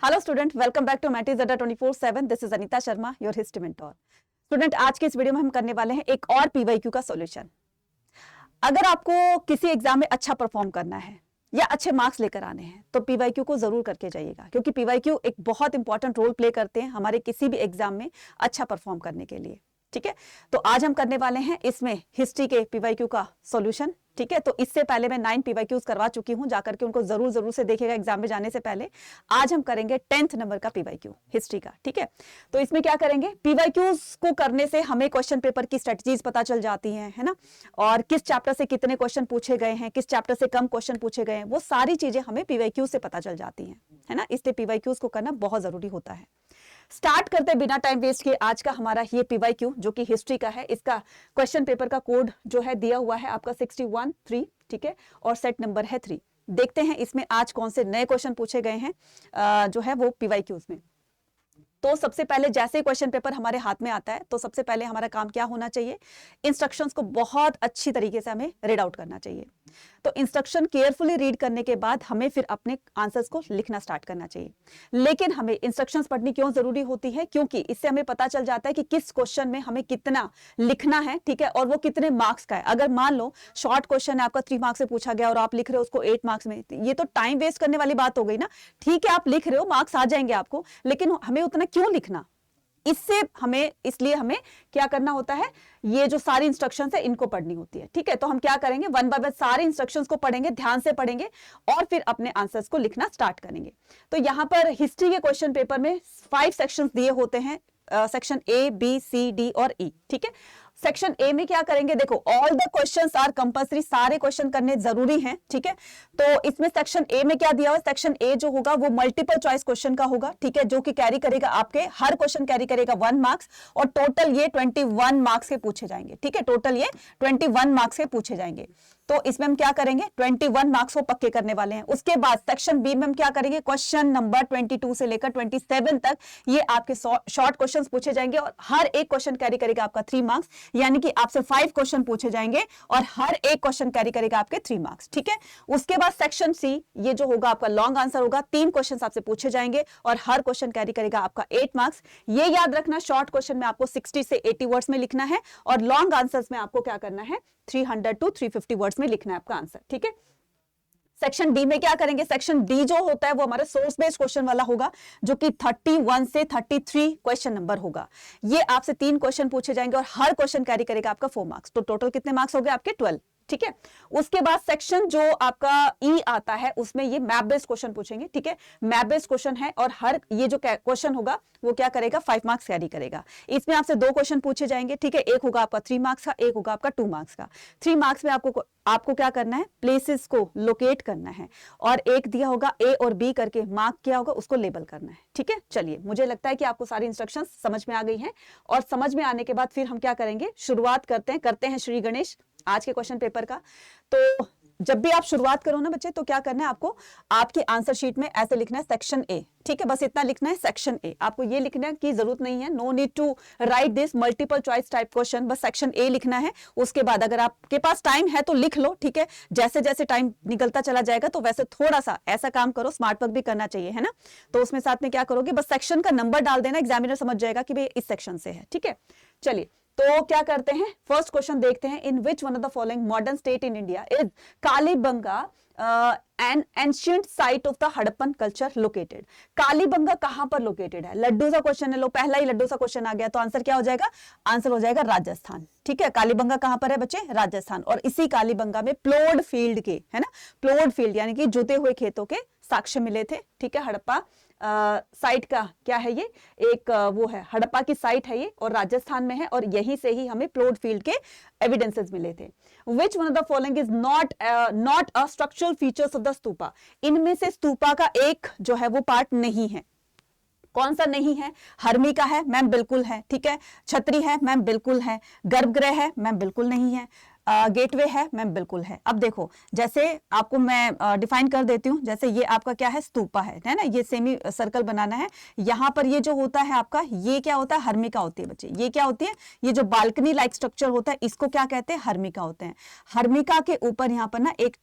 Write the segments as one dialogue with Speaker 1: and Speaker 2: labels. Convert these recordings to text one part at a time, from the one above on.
Speaker 1: Hello student, welcome back to मैटिज Adda 24/7। This is Anita Sharma, your history mentor. Student, आज के इस वीडियो में हम करने वाले हैं एक और पीवाईक्यू का सॉल्यूशन। अगर आपको किसी एग्जाम में अच्छा परफॉर्म करना है या अच्छे मार्क्स लेकर आने हैं तो पीवाईक्यू को जरूर करके जाइएगा, क्योंकि पीवाईक्यू एक बहुत इंपॉर्टेंट रोल प्ले करते हैं हमारे किसी भी एग्जाम में अच्छा परफॉर्म करने के लिए। ठीक है, तो आज हम करने वाले हैं इसमें हिस्ट्री के पीवाईक्यू का सॉल्यूशन। ठीक है, तो इससे पहले मैं 9 पीवाईक्यूज करवा चुकी हूं, जाकर के उनको जरूर से देखिएगा एग्जाम में जाने से पहले। आज हम करेंगे 10th नंबर का पीवाईक्यू हिस्ट्री का। ठीक है, तो इसमें क्या करेंगे, पीवाईक्यूज को करने से हमें क्वेश्चन पेपर की स्ट्रेटजीज पता चल जाती हैं, है ना, और किस चैप्टर से कितने क्वेश्चन पूछे गए हैं, किस चैप्टर से कम क्वेश्चन पूछे गए हैं, वो सारी चीजें हमें पीवाईक्यू से पता चल जाती हैं, है ना। इसलिए पीवाईक्यूज को करना बहुत जरूरी होता है। स्टार्ट करते बिना टाइम वेस्ट किए आज का हमारा ये पीवाईक्यू जो कि हिस्ट्री का है। इसका क्वेश्चन पेपर का कोड जो है दिया हुआ है आपका 61-3। ठीक है, और सेट नंबर है 3। देखते हैं इसमें आज कौन से नए क्वेश्चन पूछे गए हैं जो है वो पीवाईक्यूज में। तो सबसे पहले जैसे ही क्वेश्चन पेपर हमारे हाथ में आता है तो सबसे पहले हमारा काम क्या होना चाहिए, इंस्ट्रक्शंस को बहुत अच्छी तरीके से हमें रीड आउट करना चाहिए। तो इंस्ट्रक्शन केयरफुली रीड करने के बाद हमें फिर अपने आंसर्स को लिखना स्टार्ट करना चाहिए। लेकिन हमें इंस्ट्रक्शंस पढ़नी क्यों जरूरी होती है, क्योंकि इससे हमें पता चल जाता है कि किस क्वेश्चन में हमें कितना लिखना है। ठीक है, और वो कितने मार्क्स का है। अगर मान लो शॉर्ट क्वेश्चन है आपका 3 मार्क्स से पूछा गया और आप लिख रहे हो उसको 8 मार्क्स में, ये तो टाइम वेस्ट करने वाली बात हो गई ना। ठीक है, आप लिख रहे हो, मार्क्स आ जाएंगे आपको, लेकिन हमें उतना क्यों लिखना। इसलिए हमें क्या करना होता है, ये जो सारी इंस्ट्रक्शंस है इनको पढ़नी होती है। ठीक है, तो हम क्या करेंगे, वन बाय वन सारे इंस्ट्रक्शंस को पढ़ेंगे, ध्यान से पढ़ेंगे और फिर अपने आंसर्स को लिखना स्टार्ट करेंगे। तो यहां पर हिस्ट्री के क्वेश्चन पेपर में 5 सेक्शंस दिए होते हैं, section A, B, C, D और ई। ठीक है, सेक्शन ए में क्या करेंगे, देखो all the questions are compulsory, सारे क्वेश्चन करने जरूरी हैं। ठीक है, तो इसमें सेक्शन ए में क्या दिया हुआ है, सेक्शन ए जो होगा वो मल्टीपल चॉइस क्वेश्चन का होगा। ठीक है, जो कि कैरी करेगा, आपके हर क्वेश्चन कैरी करेगा 1 मार्क्स और टोटल ये 21 मार्क्स के पूछे जाएंगे। ठीक है, टोटल ये 21 मार्क्स के पूछे जाएंगे। तो इसमें हम क्या करेंगे, 21 मार्क्स को पक्के करने वाले हैं। उसके बाद सेक्शन बी में हम क्या करेंगे, क्वेश्चन नंबर 22 से लेकर 27 तक ये आपके शॉर्ट क्वेश्चंस पूछे जाएंगे और हर एक क्वेश्चन कैरी करेगा आपका 3 मार्क्स, यानी कि आपसे 5 क्वेश्चन पूछे जाएंगे और हर एक क्वेश्चन कैरी करेगा आपके 3 मार्क्स। ठीक है, उसके बाद सेक्शन सी, ये जो होगा आपका लॉन्ग आंसर होगा, 3 क्वेश्चन आपसे पूछे जाएंगे और हर क्वेश्चन कैरी करेगा आपका 8 मार्क्स। ये याद रखना, शॉर्ट क्वेश्चन में आपको 60 से 80 वर्ड्स में लिखना है और लॉन्ग आंसर्स में आपको क्या करना है, 300 to 350 वर्ड्स में लिखना है आपका आंसर। ठीक है, सेक्शन डी में क्या करेंगे, सेक्शन डी जो होता है वो हमारा सोर्स बेस्ड क्वेश्चन वाला होगा, जो कि 31 से 33 क्वेश्चन नंबर होगा। ये आपसे 3 क्वेश्चन पूछे जाएंगे और हर क्वेश्चन कैरी करेगा आपका 4 मार्क्स। तो टोटल कितने मार्क्स हो गए आपके 12। ठीक है, उसके बाद सेक्शन जो आपका ई आता है उसमें ये मैप बेस्ड क्वेश्चन पूछेंगे। ठीक है, मैप बेस्ड क्वेश्चन है और हर ये जो क्वेश्चन होगा वो क्या करेगा, 5 मार्क्स कैरी करेगा। इसमें आपसे 2 क्वेश्चन पूछे जाएंगे। ठीक है, एक होगा आपका 3 मार्क्स का, एक होगा आपका 2 मार्क्स का। 3 मार्क्स में आपको क्या करना है, प्लेसेस को लोकेट करना है और एक दिया होगा ए और बी करके, मार्क किया होगा, उसको लेबल करना है। ठीक है, चलिए, मुझे लगता है कि आपको सारी इंस्ट्रक्शंस समझ में आ गई हैं और समझ में आने के बाद फिर हम क्या करेंगे, शुरुआत करते हैं श्री गणेश आज के क्वेश्चन पेपर का। तो जब भी आप शुरुआत करो ना बच्चे, तो क्या करना है आपको, आपके आंसर शीट में ऐसे लिखना है सेक्शन ए। ठीक है, बस इतना लिखना है सेक्शन ए। आपको ये लिखने की जरूरत नहीं है, no need to write this multiple choice type question, बस सेक्शन ए लिखना है। उसके बाद अगर आपके पास टाइम है तो लिख लो। ठीक है, जैसे जैसे टाइम निकलता चला जाएगा तो वैसे थोड़ा सा ऐसा काम करो, स्मार्ट वर्क भी करना चाहिए, है ना। तो उसमें साथ में क्या करोगे, बस सेक्शन का नंबर डाल देना, एग्जामिनर समझ जाएगा कि भाई इस सेक्शन से है। ठीक है, चलिए, तो क्या करते हैं, फर्स्ट क्वेश्चन देखते हैं। In which one of the following modern state in India is Kalibangan an ancient site of the Harappan culture located. Kalibangan कहां पर लोकेटेड है, लड्डू सा क्वेश्चन है, लो पहला ही लड्डू सा क्वेश्चन आ गया, तो आंसर क्या हो जाएगा, आंसर हो जाएगा राजस्थान। ठीक है, कालीबंगा कहां पर है बच्चे, राजस्थान। और इसी कालीबंगा में प्लोड फील्ड के, है ना, प्लोड फील्ड यानी कि जुते हुए खेतों के साक्ष्य मिले थे। ठीक है, हड़प्पा साइट का क्या है, ये एक वो है, हड़प्पा की साइट है ये और राजस्थान में है और यहीं से ही हमें प्लोड फील्ड के एविडेंसेस मिले थे। विच one of the following is not a structural features of the stupa. इनमें से स्तूपा का एक जो है वो पार्ट नहीं है। कौन सा नहीं है, हर्मी का है मैम, बिल्कुल है। ठीक है, छतरी है मैम, बिल्कुल है। गर्भगृह है मैम, बिल्कुल नहीं है। गेटवे है मैम, बिल्कुल है। अब देखो, जैसे आपको मैं डिफाइन कर देती हूँ, जैसे ये आपका क्या है, स्तूपा है ना, ये सेमी सर्कल बनाना है। यहाँ पर ये जो होता है आपका, ये क्या होता है, हर्मिका होती है बच्चे। ये क्या होती है, ये जो बालकनी लाइक स्ट्रक्चर होता है इसको क्या कहते हैं, हर्मिका होते हैं। हर्मिका के ऊपर यहाँ पर ना एक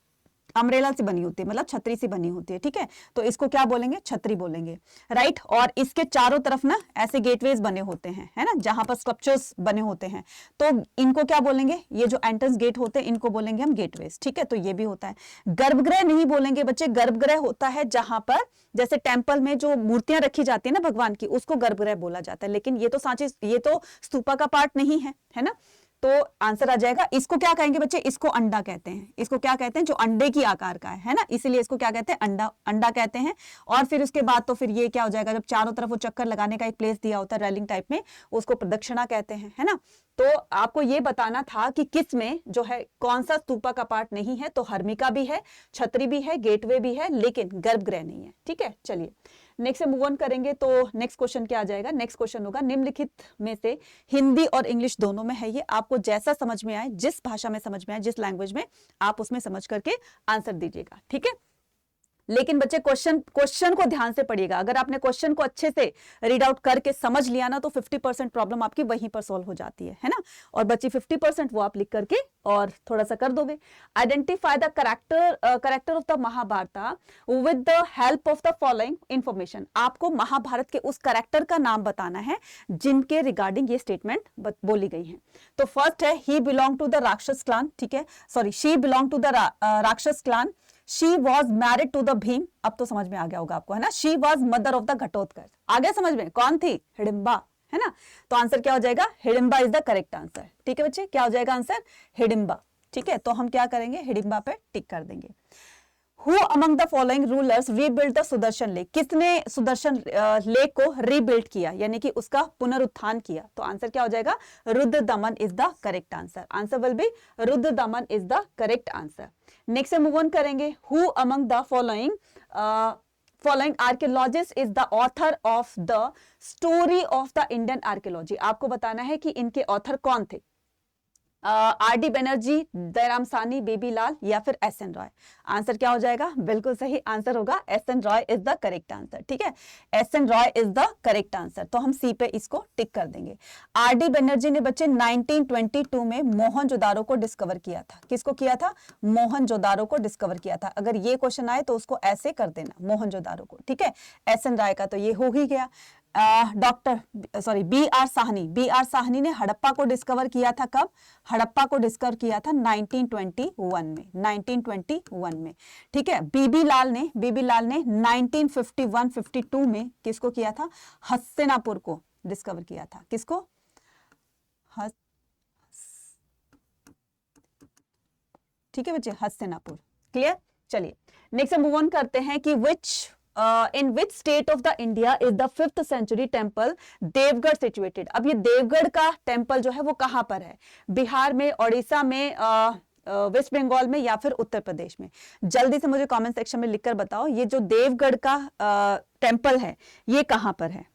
Speaker 1: अम्ब्रेला से बनी होती है, मतलब छतरी से बनी होती है, ठीक है। तो इसको क्या बोलेंगे, छतरी बोलेंगे, राइट। और इसके चारों तरफ ना ऐसे गेटवेज बने होते हैं, है ना, जहां पर स्कल्पचर्स बने होते हैं, तो इनको क्या बोलेंगे, ये जो एंट्रेंस गेट होते हैं इनको बोलेंगे हम गेटवेज, ठीक है। तो ये भी होता है। गर्भगृह नहीं बोलेंगे बच्चे, गर्भगृह होता है जहां पर जैसे टेम्पल में जो मूर्तियां रखी जाती है ना भगवान की, उसको गर्भगृह बोला जाता है। लेकिन ये तो सांचे, ये तो स्तूपा का पार्ट नहीं है ना। तो आंसर आ जाएगा, इसको क्या कहेंगे बच्चे, इसको अंडा कहते हैं। इसको क्या कहते हैं, जो अंडे की आकार का है ना, इसीलिए इसको क्या कहते हैं, अंडा, अंडा कहते हैं। और फिर उसके बाद तो फिर ये क्या हो जाएगा, जब चारों तरफ वो चक्कर लगाने का एक प्लेस दिया होता है रेलिंग टाइप में, उसको प्रदक्षिणा कहते हैं, है ना। तो आपको ये बताना था कि किस में जो है कौन सा स्तूपा का पार्ट नहीं है। तो हर्मिका भी है, छतरी भी है, गेटवे भी है, लेकिन गर्भगृह नहीं है, ठीक है। चलिए नेक्स्ट मूव ऑन करेंगे। तो नेक्स्ट क्वेश्चन क्या आ जाएगा, नेक्स्ट क्वेश्चन होगा निम्नलिखित में से, हिंदी और इंग्लिश दोनों में है ये, आपको जैसा समझ में आए, जिस भाषा में समझ में आए, जिस लैंग्वेज में, आप उसमें समझ करके आंसर दीजिएगा, ठीक है। लेकिन बच्चे क्वेश्चन को ध्यान से पढ़िएगा। अगर आपने क्वेश्चन को अच्छे से रीड आउट करके समझ लिया ना, तो 50% प्रॉब्लम आपकी वहीं पर सॉल्व हो जाती है ना। और बच्ची 50% वो आप लिख करके और थोड़ा सा कर दोगे। Identify the character of the Mahabharata with the help of the following information. आपको महाभारत के उस करेक्टर का नाम बताना है जिनके रिगार्डिंग ये स्टेटमेंट बोली गई है। तो फर्स्ट है, he belong to the Rakshasa clan, ठीक है, sorry, she belong to the Rakshasa clan. She was married to the Bhim, अब तो समझ में आ गया होगा आपको, है ना। She was mother of the Ghatotkacha, आ गया समझ में, कौन थी, हिडिंबा, है ना। तो आंसर क्या हो जाएगा, Hidimba is the correct answer, ठीक है बच्चे, क्या हो जाएगा आंसर, हिडिंबा, ठीक है। तो हम क्या करेंगे, हिडिंबा पे टिक कर देंगे। Who among the following rulers rebuilt the Sudarshan lake, किसने सुदर्शन लेक को रीबिल्ड किया, यानी कि उसका पुनरुत्थान किया। तो आंसर क्या हो जाएगा, Rudradaman is the correct answer. Answer will B Rudradaman is the correct answer. Next move on करेंगे। Who among the following archaeologist is the author of the story of the Indian archaeology। आपको बताना है कि इनके ऑथर कौन थे, आर.डी. बनर्जी, दयाराम साहनी, बेबी लाल या फिर एस.एन. रॉय। आंसर क्या हो जाएगा, बिल्कुल सही आंसर होगा, SN. Roy is the correct answer, ठीक है। SN. Roy is the correct answer. तो हम सी पे इसको टिक कर देंगे। आर.डी. बनर्जी ने बच्चे 1922 में मोहनजोदारो को डिस्कवर किया था। किसको किया था, मोहनजोदारो को डिस्कवर किया था। अगर ये क्वेश्चन आए तो उसको ऐसे कर देना, मोहनजोदारो को, ठीक है। एस.एन. रॉय का तो ये हो ही गया। बी आर साहनी ने हड़प्पा को डिस्कवर किया था कब, हड़प्पा को डिस्कवर किया था 1921 में, 1921 में, ठीक है। बीबी लाल ने 1951-52 में किसको किया था, हस्तिनापुर को डिस्कवर किया था। किसको, ठीक है बच्चे, हस्तिनापुर, क्लियर। चलिए नेक्स्ट मूव ऑन करते हैं कि in which state of the India is the 5th century temple Deogarh situated। अब ये देवगढ़ का टेम्पल जो है वो कहां पर है, बिहार में, ओडिशा में, वेस्ट बंगाल में या फिर उत्तर प्रदेश में। जल्दी से मुझे कमेंट सेक्शन में लिखकर बताओ, ये जो देवगढ़ का टेम्पल है ये कहां पर है।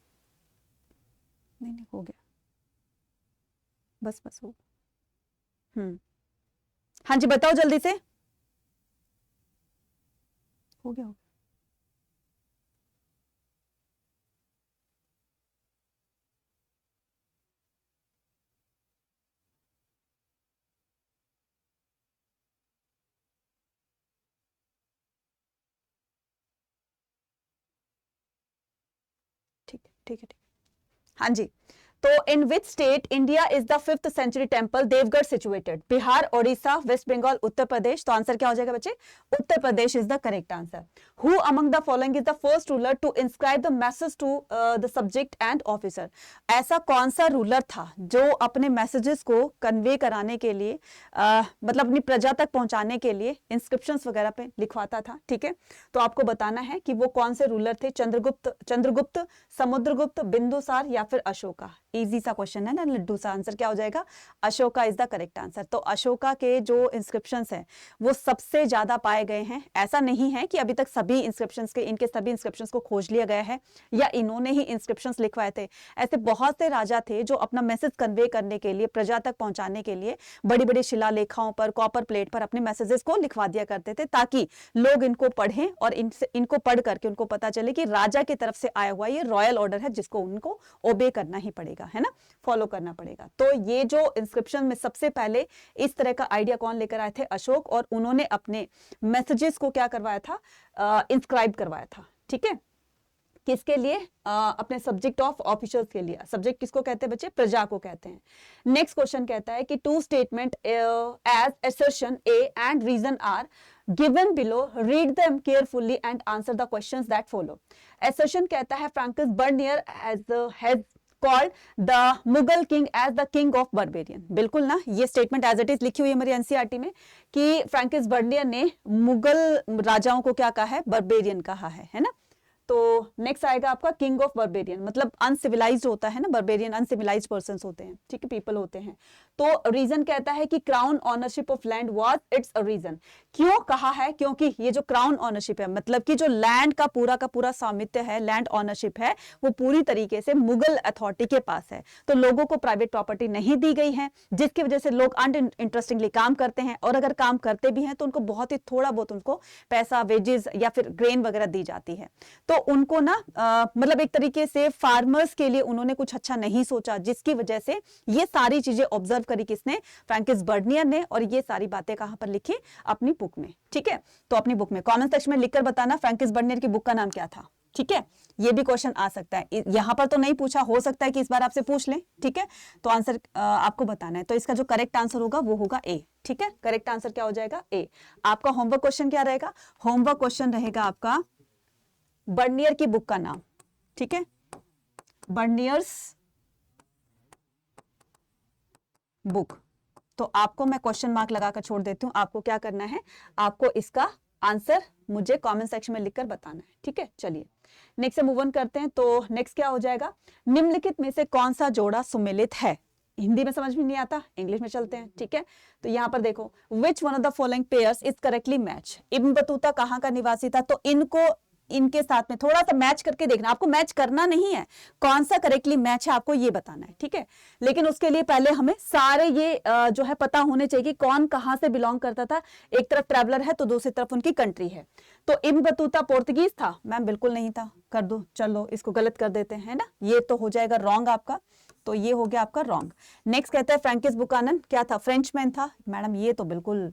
Speaker 1: नहीं हो गया, बस हो। हाँ जी बताओ जल्दी से, हो गया। ठीक है, हाँ जी। तो in which state India is the 5th century temple Deogarh situated, Bihar, Odisha, west Bengal, Uttar Pradesh. तो आंसर क्या हो जाएगा बच्चे, Uttar Pradesh is the correct answer. Who among the following is the first ruler to inscribe the message to the subject and officer. ऐसा कौन सा ruler था जो अपने मैसेजेस को कन्वे कराने के लिए मतलब अपनी प्रजा तक पहुंचाने के लिए इंस्क्रिप्शंस वगैरह पे लिखवाता था, ठीक है। तो आपको बताना है कि वो कौन से रूलर थे, चंद्रगुप्त, समुद्रगुप्त, बिंदुसार या फिर अशोका। इजी सा क्वेश्चन है ना लड्डू सा। आंसर क्या हो जाएगा, Ashoka is the correct answer. तो अशोका के जो इंस्क्रिप्शंस हैं वो सबसे ज्यादा पाए गए हैं। ऐसा नहीं है कि अभी तक सभी इंस्क्रिप्शंस के इनके सभी इंस्क्रिप्शंस को खोज लिया गया है या इन्होंने ही इंस्क्रिप्शंस लिखवाए थे। ऐसे बहुत से राजा थे जो अपना मैसेज कन्वे करने के लिए, प्रजा तक पहुंचाने के लिए बड़ी बड़ी शिलालेखाओं पर, कॉपर प्लेट पर अपने मैसेजेस को लिखवा दिया करते थे, ताकि लोग इनको पढ़ें और इनको पढ़ करके उनको पता चले कि राजा की तरफ से आया हुआ ये रॉयल ऑर्डर है जिसको उनको ओबे करना ही पड़ेगा। है ना, फॉलो करना पड़ेगा। तो ये जो इंस्क्रिप्शन में सबसे पहले इस तरह का आइडिया कौन लेकर आए थे? अशोक, और उन्होंने अपने मैसेजेस को क्या करवाया था? इंस्क्राइब करवाया था। ठीक है, किसके लिए? अपने सब्जेक्ट ऑफ ऑफिसर्स के लिए। सब्जेक्ट किसको कहते हैं बच्चे? प्रजा को कहते हैं। नेक्स्ट क्वेश्चन कहता है कि two statement as assertion A and reason are given below, read them carefully and answer the questions that follow. Assertion कहता है Francis Bernier has called the Mughal king as the king of barbarian. बिल्कुल ना, ये statement as it is लिखी हुई है हमारी NCERT में कि फ्रैंकिस बर्नियर ने मुगल राजाओं को क्या कहा है? बर्बेरियन कहा है ना। तो नेक्स्ट आएगा आपका किंग ऑफ बर्बेरियन, मतलब अनसिविलाइज्ड होता है ना, बर्बेरियन अनसिविलाइज्ड पर्संस होते हैं, ठीक है, पीपल होते हैं। तो रीजन कहता है कि crown ownership of land was its a reason. क्यों कहा है? क्योंकि ये जो क्राउन ऑनरशिप है, मतलब कि जो लैंड का पूरा स्वामित्व है, लैंड ऑनरशिप है, वो पूरी तरीके से मुगल अथॉरिटी के पास है। तो लोगों को प्राइवेट प्रॉपर्टी नहीं दी गई है, जिसकी वजह से लोग अनइंटरेस्टिंगली काम करते हैं, और अगर काम करते भी हैं तो उनको बहुत ही थोड़ा बहुत उनको पैसा, वेजेस या फिर ग्रेन वगैरह दी जाती है। तो उनको ना मतलब एक तरीके से फार्मर्स के लिए उन्होंने कुछ अच्छा नहीं सोचा, जिसकी वजह से ये सारी चीजें ऑब्जर्व करी किसने? फ्रैंकिस बर्नियर ने। और ये सारी बातें कहां पर लिखी? अपनी बुक में। ठीक है, तो अपनी बुक में कमेंट सेक्शन में लिखकर बताना फ्रैंकिस बर्नियर की बुक का नाम क्या था। ठीक है, ये भी क्वेश्चन आ सकता है, यहां पर तो नहीं पूछा, हो सकता है कि इस बार आपसे पूछ लें। ठीक है, तो आंसर आपको बताना है। तो इसका जो करेक्ट आंसर होगा वो होगा ए। ठीक है, करेक्ट आंसर क्या हो जाएगा? ए। आपका होमवर्क क्वेश्चन क्या रहेगा? होमवर्क क्वेश्चन रहेगा आपका बर्नियर की बुक का नाम। ठीक है, बर्नियर्स बुक। तो आपको मैं क्वेश्चन मार्क लगाकर छोड़ देती हूं। आपको क्या करना है? आपको इसका आंसर मुझे कमेंट सेक्शन में लिखकर बताना है। ठीक है, चलिए नेक्स्ट से मूव ऑन करते हैं। तो नेक्स्ट क्या हो जाएगा? निम्नलिखित में से कौन सा जोड़ा सुमेलित है? हिंदी में समझ में नहीं आता, इंग्लिश में चलते हैं। ठीक है, तो यहां पर देखो, विच one of the following pairs is correctly match. Ibn Battuta कहां का निवासी था? तो इनको इनके साथ में थोड़ा सा मैच करके देखना। आपको मैच करना नहीं है, कौन सा करेक्टली मैच है आपको ये बताना है। ठीक है, लेकिन उसके लिए पहले हमें सारे ये जो है पता होने चाहिए कि कौन कहां से बिलोंग करता था। एक तरफ ट्रैवलर है तो दूसरी तरफ उनकी कंट्री है। तो इब्न बतूता पोर्तुगीज था? मैम बिल्कुल नहीं था। कर दो, चलो इसको गलत कर देते हैं ना, ये तो हो जाएगा रॉन्ग आपका। तो ये हो गया आपका रॉन्ग। नेक्स्ट कहता है फ्रैंकिस बुकानन क्या था? फ्रेंचमैन था। मैडम ये तो बिल्कुल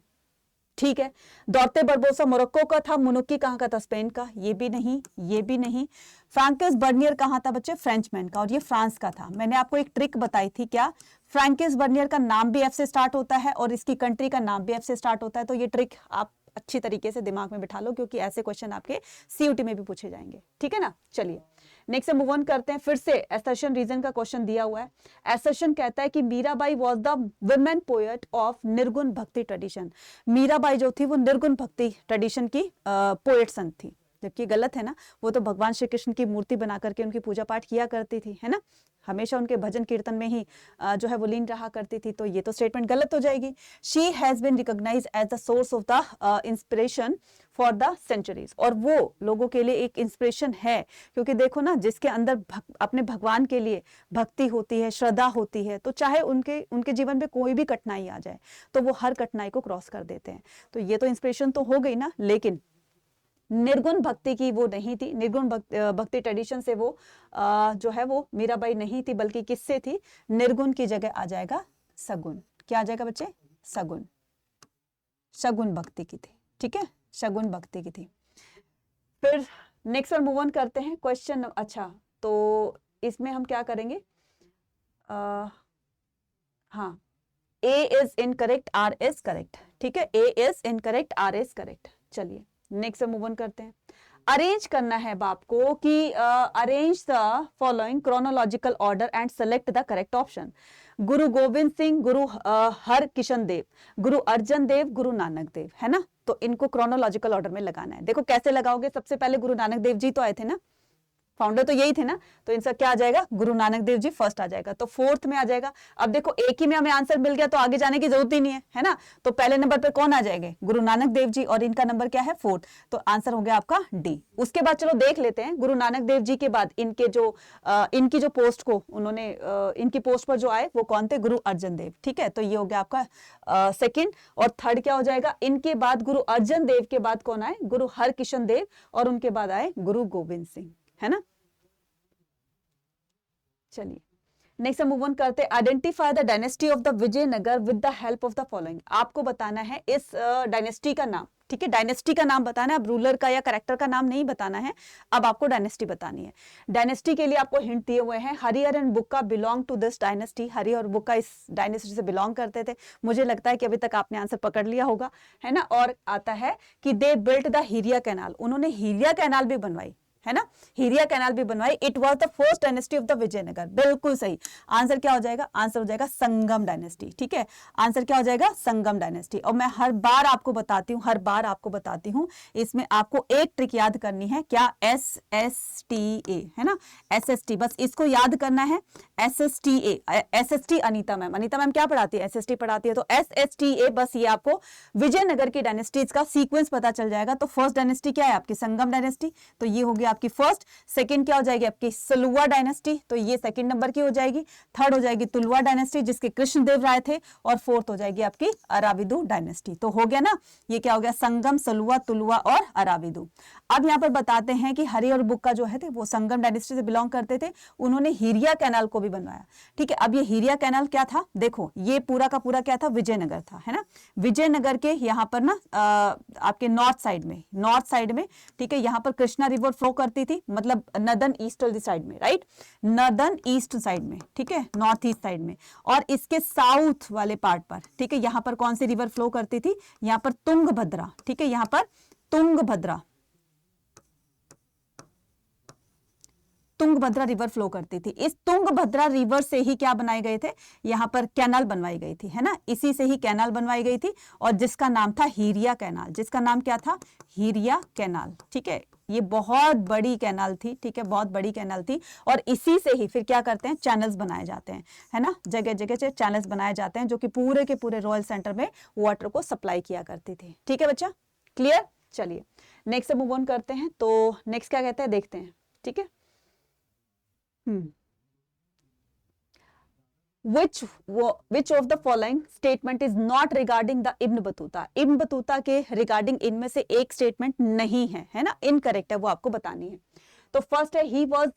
Speaker 1: ठीक है। दौड़ते बरबोसा मोरक्को का था। मुनुक्की कहां का था? स्पेन का। ये भी नहीं, ये भी नहीं। फ्रैंकिस बर्नियर कहां था बच्चे? फ्रेंचमैन का, और ये फ्रांस का था। मैंने आपको एक ट्रिक बताई थी, क्या? फ्रैंकिस बर्नियर का नाम भी एफ से स्टार्ट होता है और इसकी कंट्री का नाम भी एफ से स्टार्ट होता है। तो ये ट्रिक आप अच्छी तरीके से दिमाग में बिठा लो, क्योंकि ऐसे क्वेश्चन आपके सीयूटी में भी पूछे जाएंगे। ठीक है ना, चलिए नेक्स्ट से मूव ऑन करते हैं। फिर से एसर्शन रीजन का क्वेश्चन दिया हुआ है। एसर्शन कहता है कि Mirabai was the women poet of निर्गुण भक्ति ट्रेडिशन। मीराबाई जो थी वो निर्गुण भक्ति ट्रेडिशन की पोएट संत थी, जबकि गलत है ना। वो तो भगवान श्री कृष्ण की मूर्ति बना करके उनकी पूजा पाठ किया करती थी, है ना, हमेशा उनके भजन कीर्तन में ही जो है वो लीन रहा करती थी। तो ये तो स्टेटमेंट गलत हो जाएगी। She has been recognised as the source of the inspiration for the centuries. और वो लोगों के लिए एक इंस्पिरेशन है, क्योंकि देखो ना, जिसके अंदर अपने भगवान के लिए भक्ति होती है, श्रद्धा होती है, तो चाहे उनके जीवन में कोई भी कठिनाई आ जाए तो वो हर कठिनाई को क्रॉस कर देते हैं। तो ये तो इंस्पिरेशन तो हो गई ना, लेकिन निर्गुण भक्ति की वो नहीं थी। निर्गुण भक्ति ट्रेडिशन से वो जो है वो मीराबाई नहीं थी, बल्कि किससे थी? निर्गुण की जगह आ जाएगा सगुण। क्या आ जाएगा बच्चे? सगुण। सगुण भक्ति की थी। ठीक है, सगुण भक्ति की थी। फिर नेक्स्ट पर मूव ऑन करते हैं। क्वेश्चन अच्छा, तो इसमें हम क्या करेंगे? हाँ, A is incorrect, R is correct. ठीक है, A is incorrect, R is correct. चलिए नेक्स्ट से मूव ऑन करते हैं। अरेंज करना है बाप को कि arrange the following chronological order and select the correct option. Guru Gobind Singh, गुरु हर किशन देव, गुरु अर्जन देव, गुरु नानक देव, है ना। तो इनको क्रोनोलॉजिकल ऑर्डर में लगाना है। देखो कैसे लगाओगे? सबसे पहले गुरु नानक देव जी तो आए थे ना, फाउंडर तो यही थे ना, तो इनका क्या आ जाएगा? गुरु नानक देव जी फर्स्ट आ जाएगा, तो फोर्थ में आ जाएगा। अब देखो एक ही में हमें आंसर मिल गया तो आगे जाने की जरूरत ही नहीं है ना। तो पहले नंबर पे कौन आ जाएंगे? गुरु नानक देव जी, और इनका नंबर क्या है? फोर्थ। तो आंसर हो गया आपका डी। उसके बाद चलो देख लेते हैं, गुरु नानक देव जी के बाद इनके जो इनकी जो पोस्ट को उन्होंने इनकी पोस्ट पर जो आए वो कौन थे? गुरु अर्जन देव। ठीक है, तो ये हो गया आपका सेकेंड। और थर्ड क्या हो जाएगा? इनके बाद गुरु अर्जन देव के बाद कौन आए? गुरु हरकिशन देव, और उनके बाद आए गुरु गोविंद सिंह, है ना। चलिए नेक्स्ट हम मूव ऑन करते हैं, identify the dynasty of the Vijayanagar with the help of the following. आपको बताना है इस डायनेस्टी का नाम, ठीक है, डायनेस्टी का नाम बताना है, अब रूलर का या करेक्टर का नाम नहीं बताना है, अब आपको डायनेस्टी बतानी है। डायनेस्टी के लिए आपको हिंट दिए हुए हैं, Harihara and Bukka belong to this dynasty. Hari और बुक्का इस डायनेस्टी से बिलोंग करते थे। मुझे लगता है कि अभी तक आपने आंसर पकड़ लिया होगा, है ना। और आता है कि they built the Hiriya canal, उन्होंने हिरिया कैनाल भी बनवाई, है ना, हिरिया कैनाल भी बनवाई। It was the first dynasty of the Vijayanagar, बिल्कुल सही। आंसर क्या हो जाएगा, आंसर हो जाएगा संगम डायनेस्टी, ठीक है, आंसर क्या हो जाएगा, संगम डायनेस्टी। और मैं हर बार आपको बताती हूँ, हर बार आपको बताती हूँ, इसमें आपको एक ट्रिक याद करनी है, क्या, SSTA, है ना, SST, बस इसको याद करना है, SSTA, SST Anita ma'am, Anita ma'am क्या पढ़ाती है, SST पढ़ाती है, तो SSTA, बस ये आपको विजयनगर की डायनेस्टीज का सीक्वेंस पता चल जाएगा। तो फर्स्ट डायनेस्टी क्या है आपकी, संगम डायनेस्टी, तो ये होगी आपकी फर्स्ट। सेकंड क्या हो जाएगी आपकी, सलुवा डायनेस्टी, तो ये सेकंड नंबर की हो जाएगी। थर्ड हो जाएगी तुलवा डायनेस्टी, जिसके कृष्णदेव राय थे। और फोर्थ हो जाएगी आपकी अराविदु डायनेस्टी। तो हो गया ना, ये क्या हो गया, संगम, सलुवा, तुलवा और अराविदु। अब यहाँ पर बताते हैं कि हरि और बुक्का जो है थे वो संगम डायनेस्टी से बिलोंग करते थे, उन्होंने हिरिया कैनाल को भी बनवाया, ठीक है। अब ये हिरिया कैनाल क्या था, देखो ये पूरा का पूरा क्या था, विजयनगर था, है ना। विजयनगर के यहाँ पर ना आपके नॉर्थ साइड में, ठीक है, यहाँ पर कृष्णा रिवर फ्लो करती थी, मतलब नदर्न ईस्टर्न साइड में, राइट, नदर्न ईस्ट साइड में, ठीक है, नॉर्थ ईस्ट साइड में। और इसके साउथ वाले पार्ट पर, ठीक है, यहाँ पर कौन सी रिवर फ्लो करती थी, यहाँ पर तुंगभद्रा, ठीक है, यहाँ पर तुंगभद्रा रिवर फ्लो करती थी। इस तुंगभद्रा रिवर से ही क्या बनाए गए थे, यहाँ पर कैनाल बनवाई गई थी, है ना, इसी से ही कैनाल बनवाई गई थी, और जिसका नाम था हिरिया कैनाल, जिसका नाम क्या था, हिरिया कैनाल, ठीक है। ये बहुत बड़ी कैनाल थी, ठीक है, बहुत बड़ी कैनाल थी। और इसी से ही फिर क्या करते हैं, चैनल्स बनाए जाते हैं, है ना, जगह जगह से चैनल्स बनाए जाते हैं, जो कि पूरे के पूरे रॉयल सेंटर में वाटर को सप्लाई किया करती थी। ठीक है बच्चा, क्लियर। चलिए नेक्स्ट मूव ऑन करते हैं। तो नेक्स्ट क्या कहते हैं देखते हैं, ठीक है। Which of the following statement is not regarding the Ibn Battuta? Ibn Battuta के रिगार्डिंग इनमें से एक स्टेटमेंट नहीं है, है ना, इनकरेक्ट है, वो आपको बतानी है। तो फर्स्ट है ही वॉज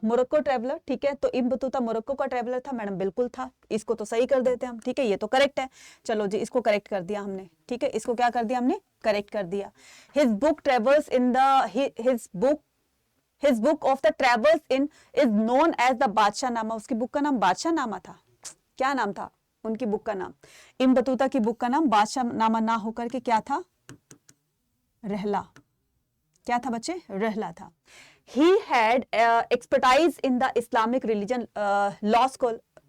Speaker 1: मोरक्को ट्रेवलर, ठीक है, तो इब्न बतूता मोरक्को का ट्रेवलर था, मैडम बिल्कुल था, इसको तो सही कर देते हैं हम, ठीक है, ये तो करेक्ट है। चलो जी, इसको करेक्ट कर दिया हमने, ठीक है, इसको क्या कर दिया हमने, करेक्ट कर दिया। His book travels in the His book of the travels in is known as the बादशाह नामा, उसकी बुक का नाम बादशाह नामा था। क्या नाम था उनकी बुक का नाम, इब्न बतूता की बुक का नाम बादशाह नामा ना होकर के क्या था, रहला, क्या था बच्चे, रहला था। He had expertise in the Islamic religion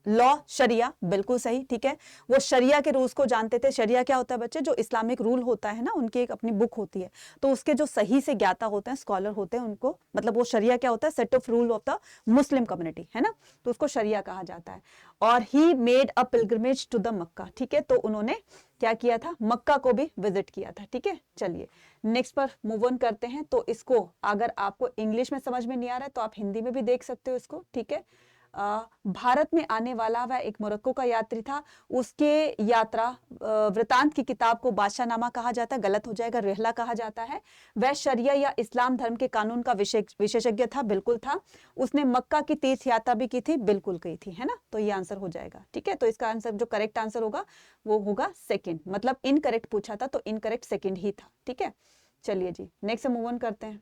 Speaker 1: law sharia, बिल्कुल सही, ठीक है, वो शरिया के रूल्स को जानते थे। शरिया क्या होता है बच्चे, जो इस्लामिक रूल होता है ना, उनकी एक अपनी बुक होती है, तो उसके जो सही से ज्ञाता होते हैं, स्कॉलर होते हैं, उनको मतलब वो शरिया क्या होता है, set of rule of the Muslim community, है ना, तो उसको शरिया कहा जाता है। और he made a pilgrimage to the Mecca, ठीक है, तो उन्होंने क्या किया था, मक्का को भी विजिट किया था, ठीक है। चलिए नेक्स्ट पर मूव ऑन करते हैं। तो इसको अगर आपको इंग्लिश में समझ में नहीं आ रहा है तो आप हिंदी में भी देख सकते हो इसको, ठीक है। भारत में आने वाला वह एक मोरक्को का यात्री था, उसके यात्रा वृतांत की किताब को बादशाहनामा कहा जाता है, गलत हो जाएगा, रहला कहा जाता है। वह शरिया या इस्लाम धर्म के कानून का विशेषज्ञ था, बिल्कुल था। उसने मक्का की तीर्थ यात्रा भी की थी, बिल्कुल की थी, है ना, तो ये आंसर हो जाएगा, ठीक है। तो इसका आंसर जो करेक्ट आंसर होगा वो होगा सेकेंड, मतलब इनकरेक्ट पूछा था तो इनकरेक्ट सेकेंड ही था, ठीक है। चलिए जी नेक्स्ट मूव ऑन करते हैं,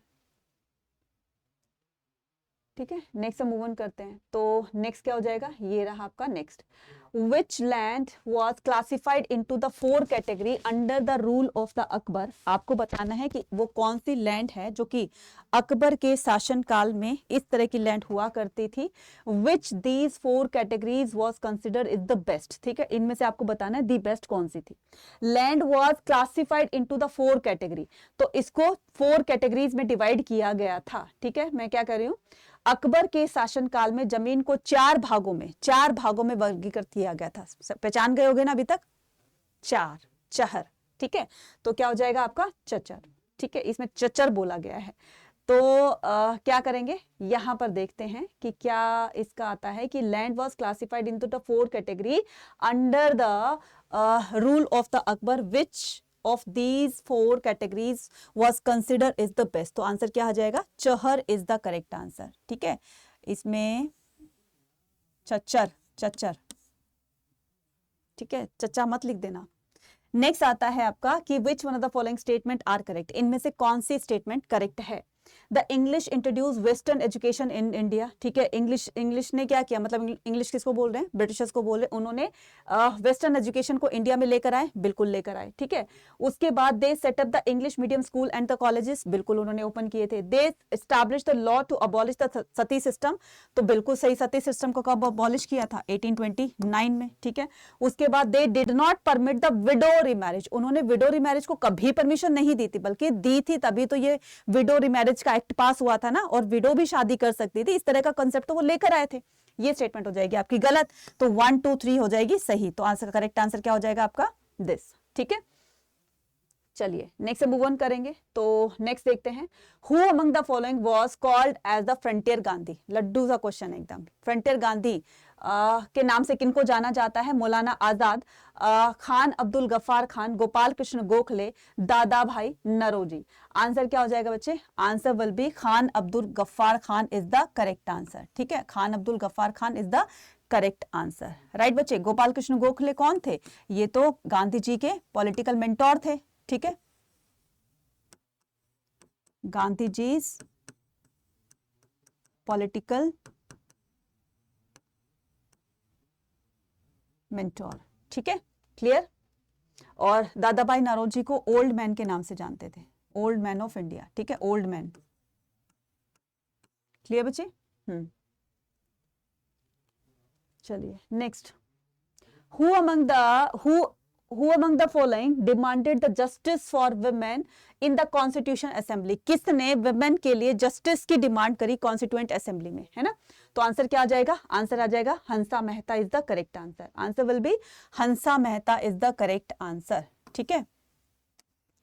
Speaker 1: ठीक है, नेक्स्ट मूव ऑन करते हैं। तो नेक्स्ट क्या हो जाएगा, ये रहा आपका next. Which land was classified into the 4 category under the rule of the Akbar. आपको बताना है कि वो कौन सी लैंड है जो कि अकबर के शासन काल में इस तरह की लैंड हुआ करती थी। Which these 4 categories was consider is the best, ठीक है, इनमें से आपको बताना है दी बेस्ट कौन सी थी। Land was classified into the 4 category, तो इसको 4 कैटेगरीज में डिवाइड किया गया था, ठीक है। मैं क्या कर रही हूँ, अकबर के शासनकाल में जमीन को 4 भागों में वर्गीकृत किया गया था। पहचान गए होगे ना अभी तक, 4 चहर, ठीक है, तो क्या हो जाएगा आपका चचर, ठीक है, इसमें चचर बोला गया है। तो क्या करेंगे, यहां पर देखते हैं कि क्या इसका आता है कि land was classified into the 4 category under the rule of the Akbar, which of these 4 categories was considered is the best। तो आंसर क्या आ जाएगा, Chahar is the correct answer, ठीक है। इसमें चच्चर, चच्चर, ठीक है, चच्चा मत लिख देना। नेक्स्ट आता है आपका कि which one of the following statement are correct, इनमें से कौन सी स्टेटमेंट करेक्ट है। The English introduce western education in India, ठीक है, इंग्लिश ने क्या किया, मतलब इंग्लिश किसको बोल रहे हैं, ब्रिटिशर्स को बोल रहे हैं, उन्होंने वेस्टर्न एजुकेशन को इंडिया में लेकर आए, बिल्कुल लेकर आए, ठीक है। उसके बाद they set up the English medium school and the colleges, बिल्कुल उन्होंने ओपन किए थे। They establish the law to abolish the sati system, तो बिल्कुल सही, सती सिस्टम को कब अबॉलिश किया था, 1829 में, ठीक है। उसके बाद they did not permit the widow remarriage, उन्होंने विडो रीमैरिज को कभी परमिशन नहीं दी थी, बल्कि दी थी तभी तो ये विडो रीमैरिज का एक्ट पास हुआ था ना, और विडो भी शादी कर सकती थी, इस तरह का कंसेप्ट तो वो लेकर आए थे। ये स्टेटमेंट हो जाएगी आपकी गलत, तो 1 2 3 हो जाएगी सही, तो आंसर करेक्ट आंसर क्या हो जाएगा आपका, दिस, ठीक है। चलिए नेक्स्ट मूव ऑन करेंगे, तो नेक्स्ट देखते हैं, who among the following was called as the frontier Gandhi, लड्डू सा क्वेश्चन एकदम। फ्रंटियर गांधी के नाम से किनको जाना जाता है, मौलाना आजाद, खान अब्दुल गफ्फार खान, गोपाल कृष्ण गोखले, दादा भाई नौरोजी। आंसर क्या हो जाएगा बच्चे, answer will be Khan Abdul Ghaffar Khan is the correct answer, ठीक है, Khan Abdul Ghaffar Khan is the correct answer, right बच्चे। गोपाल कृष्ण गोखले कौन थे, ये तो गांधी जी के पॉलिटिकल मेंटोर थे, ठीक है, गांधी जी पॉलिटिकल मेंटोर, ठीक है, क्लियर। और दादा भाई नौरोजी को ओल्ड मैन के नाम से जानते थे, ओल्ड मैन ऑफ इंडिया, ठीक है, ओल्ड मैन, क्लियर बच्चे। चलिए next, who among the following demanded the justice for women in the constitution assembly, किसने women के लिए justice की डिमांड करी constituent assembly में, है ना। तो आंसर क्या आ जाएगा, आंसर आ जाएगा Hansa Mehta is the correct answer, answer will be Hansa Mehta is the correct answer, ठीक है,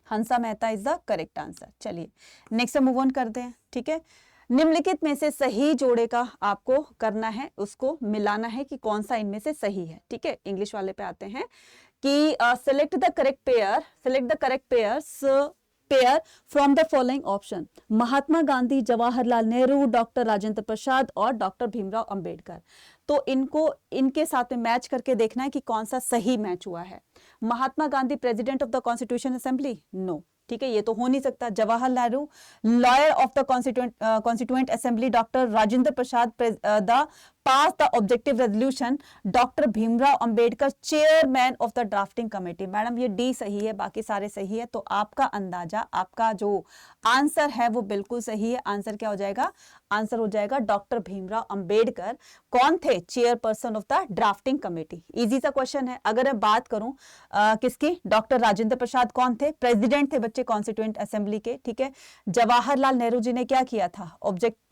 Speaker 1: Hansa Mehta is the correct answer. चलिए नेक्स्ट मूव ऑन करते हैं, ठीक है। निम्नलिखित में से सही जोड़े का आपको करना है, उसको मिलाना है कि कौन सा इनमें से सही है, ठीक है। इंग्लिश वाले पे आते हैं कि select the correct pair, select the correct pair from the following option, Mahatma Gandhi, Jawaharlal Nehru, doctor Rajendra Prasad और डॉक्टर भीमराव अंबेडकर। तो इनको इनके साथ में मैच करके देखना है कि कौन सा सही मैच हुआ है। Mahatma Gandhi president of the constitution assembly, no, ठीक है, ये तो हो नहीं सकता। Jawaharlal Nehru lawyer of the constituent assembly, doctor Rajendra Prasad the pass the objective resolution, doctor Bhimrao Ambedkar chairman of the drafting committee. Madam ये डी सही है, बाकी सारे सही है, तो आपका अंदाजा, आपका जो आंसर है वो बिल्कुल सही है। आंसर क्या हो जाएगा, आंसर हो जाएगा डॉक्टर भीमराव अंबेडकर कौन थे, chairperson of the drafting committee. Easy सा क्वेश्चन है। अगर मैं बात करूं किसकी, डॉक्टर राजेंद्र प्रसाद कौन थे, प्रेसिडेंट थे बच्चे कॉन्स्टिट्यूएंट असेंबली के, ठीक है। जवाहरलाल नेहरू जी ने क्या किया था,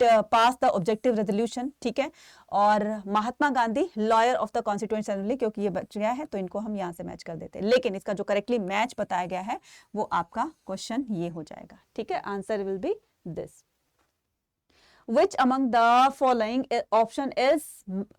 Speaker 1: पास द ऑब्जेक्टिव रेजोल्यूशन, ठीक है। और Mahatma Gandhi lawyer of the constituent assembly, क्योंकि ये बच गया है तो इनको हम यहां से मैच कर देते हैं, लेकिन इसका जो करेक्टली मैच बताया गया है वो आपका क्वेश्चन ये हो जाएगा, ठीक है। Answer will B this, Which among the following option is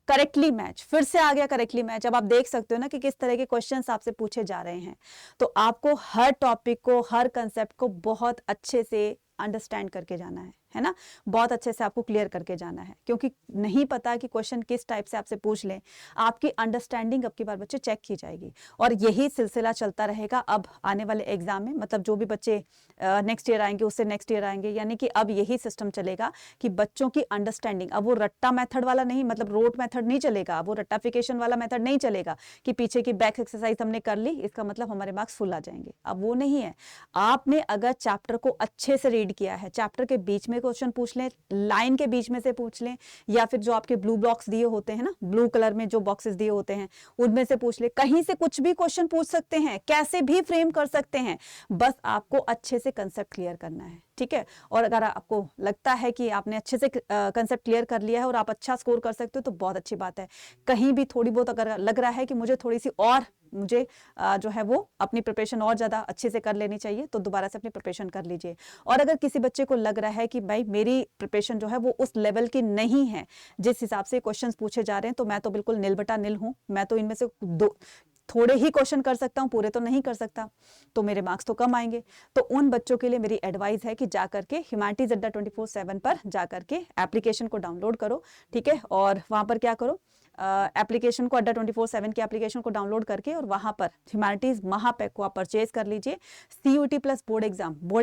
Speaker 1: correctly match। फिर से आ गया करेक्टली मैच। अब आप देख सकते हो ना कि किस तरह के क्वेश्चंस आपसे पूछे जा रहे हैं, तो आपको हर टॉपिक को, हर कंसेप्ट को बहुत अच्छे से अंडरस्टैंड करके जाना है ना, बहुत अच्छे से आपको क्लियर करके जाना है, क्योंकि नहीं पता कि क्वेश्चन किस टाइप से आपसे पूछ लें। आपकी अंडरस्टैंडिंग अब की बार बच्चे चेक की जाएगी, और यही सिलसिला चलता रहेगा अब आने वाले एग्जाम में। मतलब जो भी बच्चे नेक्स्ट ईयर आएंगे, उससे नेक्स्ट ईयर आएंगे, यानी कि अब यही सिस्टम चलेगा कि बच्चों की अंडरस्टैंडिंग, अब वो रट्टा मेथड वाला नहीं, मतलब रोट मेथड नहीं चलेगा, अब वो रट्टाफिकेशन वाला मेथड नहीं चलेगा कि पीछे की बैक एक्सरसाइज हमने कर ली, इसका मतलब हमारे मार्क्स फुल आ जाएंगे। अब वो नहीं है। आपने अगर चैप्टर को अच्छे से रीड किया है, चैप्टर के बीच में क्वेश्चन पूछ लें, लाइन के बीच में से पूछ लें, या फिर जो आपके ब्लू ब्लॉक्स दिए होते हैं ना, ब्लू कलर में जो बॉक्सेस दिए होते हैं उनमें से पूछ ले, कहीं से कुछ भी क्वेश्चन पूछ सकते हैं, कैसे भी फ्रेम कर सकते हैं, बस आपको अच्छे से कंसेप्ट क्लियर करना है, ठीक है। और अगर आपको लगता है कि आपने अच्छे से कंसेप्ट क्लियर कर लिया है और आप अच्छा स्कोर कर सकते हो तो बहुत अच्छी बात है। कहीं भी थोड़ी बहुत अगर लग रहा है कि मुझे थोड़ी सी और मुझे जो है वो अपनी प्रिपरेशन और ज़्यादा अच्छे से कर लेनी चाहिए, तो दोबारा से अपनी प्रिपरेशन कर लीजिए। और अगर किसी बच्चे को लग रहा है कि भाई मेरी प्रिपरेशन जो है वो उस लेवल की नहीं है जिस हिसाब से क्वेश्चंस पूछे जा रहे हैं, तो मैं तो बिल्कुल निल बटा निल हूँ, मैं तो इनमें से थोड़े ही क्वेश्चन कर सकता हूँ, पूरे तो नहीं कर सकता, तो मेरे मार्क्स तो कम आएंगे। तो उन बच्चों के लिए मेरी एडवाइस है कि जा करके ह्यूमैनिटीज अड्डा 24/7 पर जा करके एप्लीकेशन को डाउनलोड करो, ठीक है। और वहाँ पर क्या करो, एप्लीकेशन को अड्डा 24/7 की एप्लीकेशन को डाउनलोड करके और वहां पर ह्यूमैनिटीज महापैक को आप परचेज कर लीजिए। CUT प्लस बोर्ड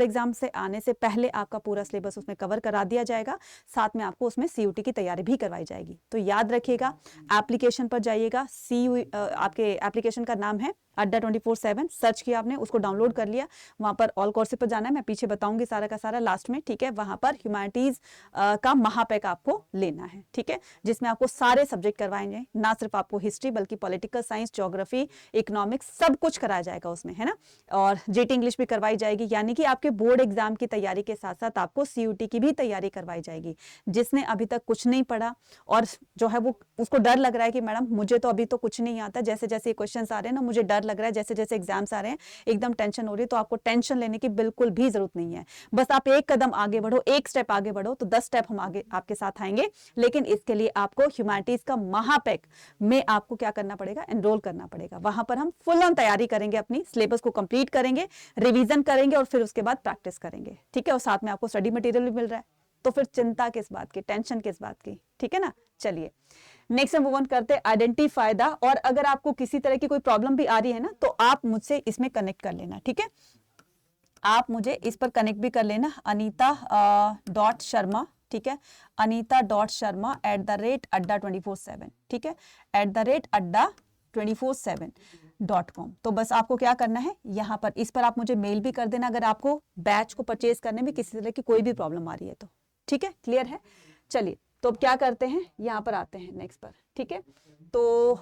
Speaker 1: एग्जाम से आने से पहले आपका पूरा सिलेबस उसमें कवर करा दिया जाएगा, साथ में आपको उसमें CUT की तैयारी भी करवाई जाएगी। तो याद रखिएगा, एप्लीकेशन पर जाइएगा, आपके एप्लीकेशन का नाम है अड्डा 24/7, सर्च किया आपने, उसको डाउनलोड कर लिया, वहां पर ऑल कोर्सेज पर जाना है, मैं पीछे बताऊंगी सारा का सारा लास्ट में, ठीक है। वहां पर ह्यूमैनिटीज का महापैक आपको लेना है, ठीक है, जिसमें आपको सारे सब्जेक्ट करवाएंगे, ना सिर्फ आपको हिस्ट्री बल्कि पॉलिटिकल साइंस, ज्योग्राफी, इकोनॉमिक्स सब कुछ कराया जाएगा उसमें, है ना। और GT इंग्लिश भी करवाई जाएगी, यानी कि आपके बोर्ड एग्जाम की तैयारी के साथ साथ आपको CUT की भी तैयारी करवाई जाएगी। जिसने अभी तक कुछ नहीं पढ़ा और जो है वो उसको डर लग रहा है कि मैडम मुझे तो अभी तो कुछ नहीं आता, जैसे जैसे क्वेश्चन आ रहे हैं ना मुझे डर लग रहा है, जैसे जैसे एग्जाम्स आ रहे हैं एकदम टेंशन हो रही है, तो आपको टेंशन लेने की बिल्कुल भी जरूरत नहीं है। बस आप एक कदम आगे बढ़ो, एक स्टेप आगे बढ़ो, तो 10 स्टेप हम आगे आपके साथ आएंगे। लेकिन इसके लिए आपको ह्यूमैनिटीज का महापैक में आपको क्या करना पड़ेगा, एनरोल करना पड़ेगा। वहां पर हम फुल ऑन तैयारी करेंगे, अपनी सिलेबस को कंप्लीट करेंगे, रिवीजन करेंगे और फिर उसके बाद प्रैक्टिस करेंगे, ठीक है। और साथ में आपको स्टडी मटेरियल भी मिल रहा है, तो फिर चिंता किस बात की, टेंशन किस बात की, ठीक है ना। चलिए नेक्स्ट हम मूव ऑन करते हैं, आइडेंटिफाई द। और अगर आपको किसी तरह की कोई प्रॉब्लम भी आ रही है ना, तो आप मुझसे इसमें कनेक्ट कर लेना, ठीक है। आप मुझे इस पर कनेक्ट भी कर लेना, anita.sharma, ठीक है, anita.sharma@adda24/7, ठीक है, @adda24/7.com। तो बस आपको क्या करना है, यहाँ पर इस पर आप मुझे मेल भी कर देना अगर आपको बैच को परचेज करने में किसी तरह की कोई भी प्रॉब्लम आ रही है तो, ठीक है, क्लियर है। चलिए तो अब क्या करते हैं, यहाँ पर आते हैं नेक्स्ट पर, ठीक है। तो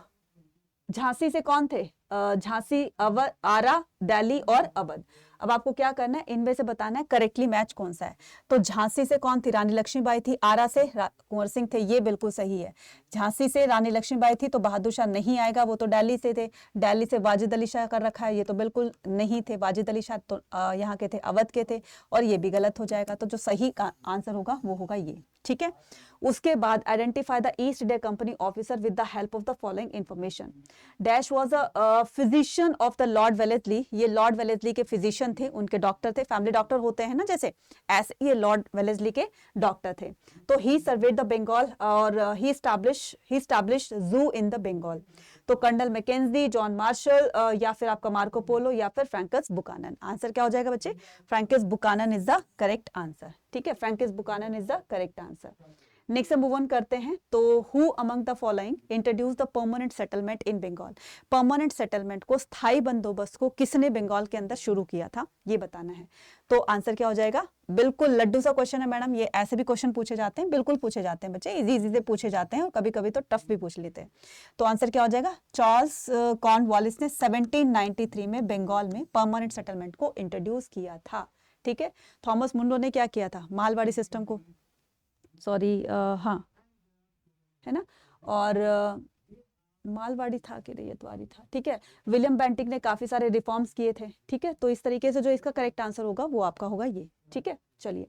Speaker 1: झांसी से कौन थे, झांसी, अवध, आरा, दिल्ली और अवध। अब आपको क्या करना है, इनमें से बताना है करेक्टली मैच कौन सा है। तो झांसी से कौन थी, रानी लक्ष्मीबाई थी। आरा से कुंवर सिंह थे, ये बिल्कुल सही है। झांसी से रानी लक्ष्मीबाई थी तो बहादुर शाह नहीं आएगा, वो तो दिल्ली से थे। दिल्ली से वाजिद अली शाह कर रखा है, ये तो बिल्कुल नहीं थे, वाजिद अली शाह तो यहाँ के थे, अवध के थे, और ये भी गलत हो जाएगा। तो जो सही आंसर होगा वो होगा ये, ठीक है। उसके बाद identify the east India company officer with the help of the following information. Dash was a physician of the Lord Wellesley, ये लॉर्ड वेलेस्ली के फिजिशियन थे, उनके डॉक्टर थे, फैमिली डॉक्टर होते हैं ना जैसे, ऐसे ये लॉर्ड वेलेस्ली के डॉक्टर थे। तो ही सर्वेड द बंगाल और ही एस्टैब्लिश्ड जू इन द बंगाल। तो कर्नल मैकेंजी, जॉन मार्शल, या फिर आपका मार्को पोलो, या फिर फ्रैंकिस बुकानन। आंसर क्या हो जाएगा बच्चे, Francis Buchanan is the correct answer, ठीक है, Francis Buchanan is the correct answer. Next हम मूव ऑन करते हैं। तो who among the following introduce the permanent settlement in Bengal. Permanent settlement को, स्थायी बंदोबस्त को किसने बंगाल के अंदर शुरू किया था, ये बताना है। तो आंसर क्या हो जाएगा, बिल्कुल लड्डू सा क्वेश्चन है मैडम, ये ऐसे भी क्वेश्चन पूछे जाते हैं, बिल्कुल पूछे जाते हैं बच्चे, इजी इजी से पूछे जाते हैं और कभी कभी तो टफ भी पूछ लेते हैं। तो आंसर क्या हो जाएगा, चार्ल्स कॉर्नवालिस ने 1793 में बंगाल में परमानेंट सेटलमेंट को इंट्रोड्यूस किया था, ठीक है। थॉमस मुंडो ने क्या किया था, मालवाड़ी सिस्टम को, सॉरी हाँ, है ना, और मालवाड़ी था कि रैयतवाड़ी था, ठीक है। विलियम बेंटिक ने काफी सारे रिफॉर्म्स किए थे, ठीक है। तो इस तरीके से जो इसका करेक्ट आंसर होगा वो आपका होगा ये, ठीक है। चलिए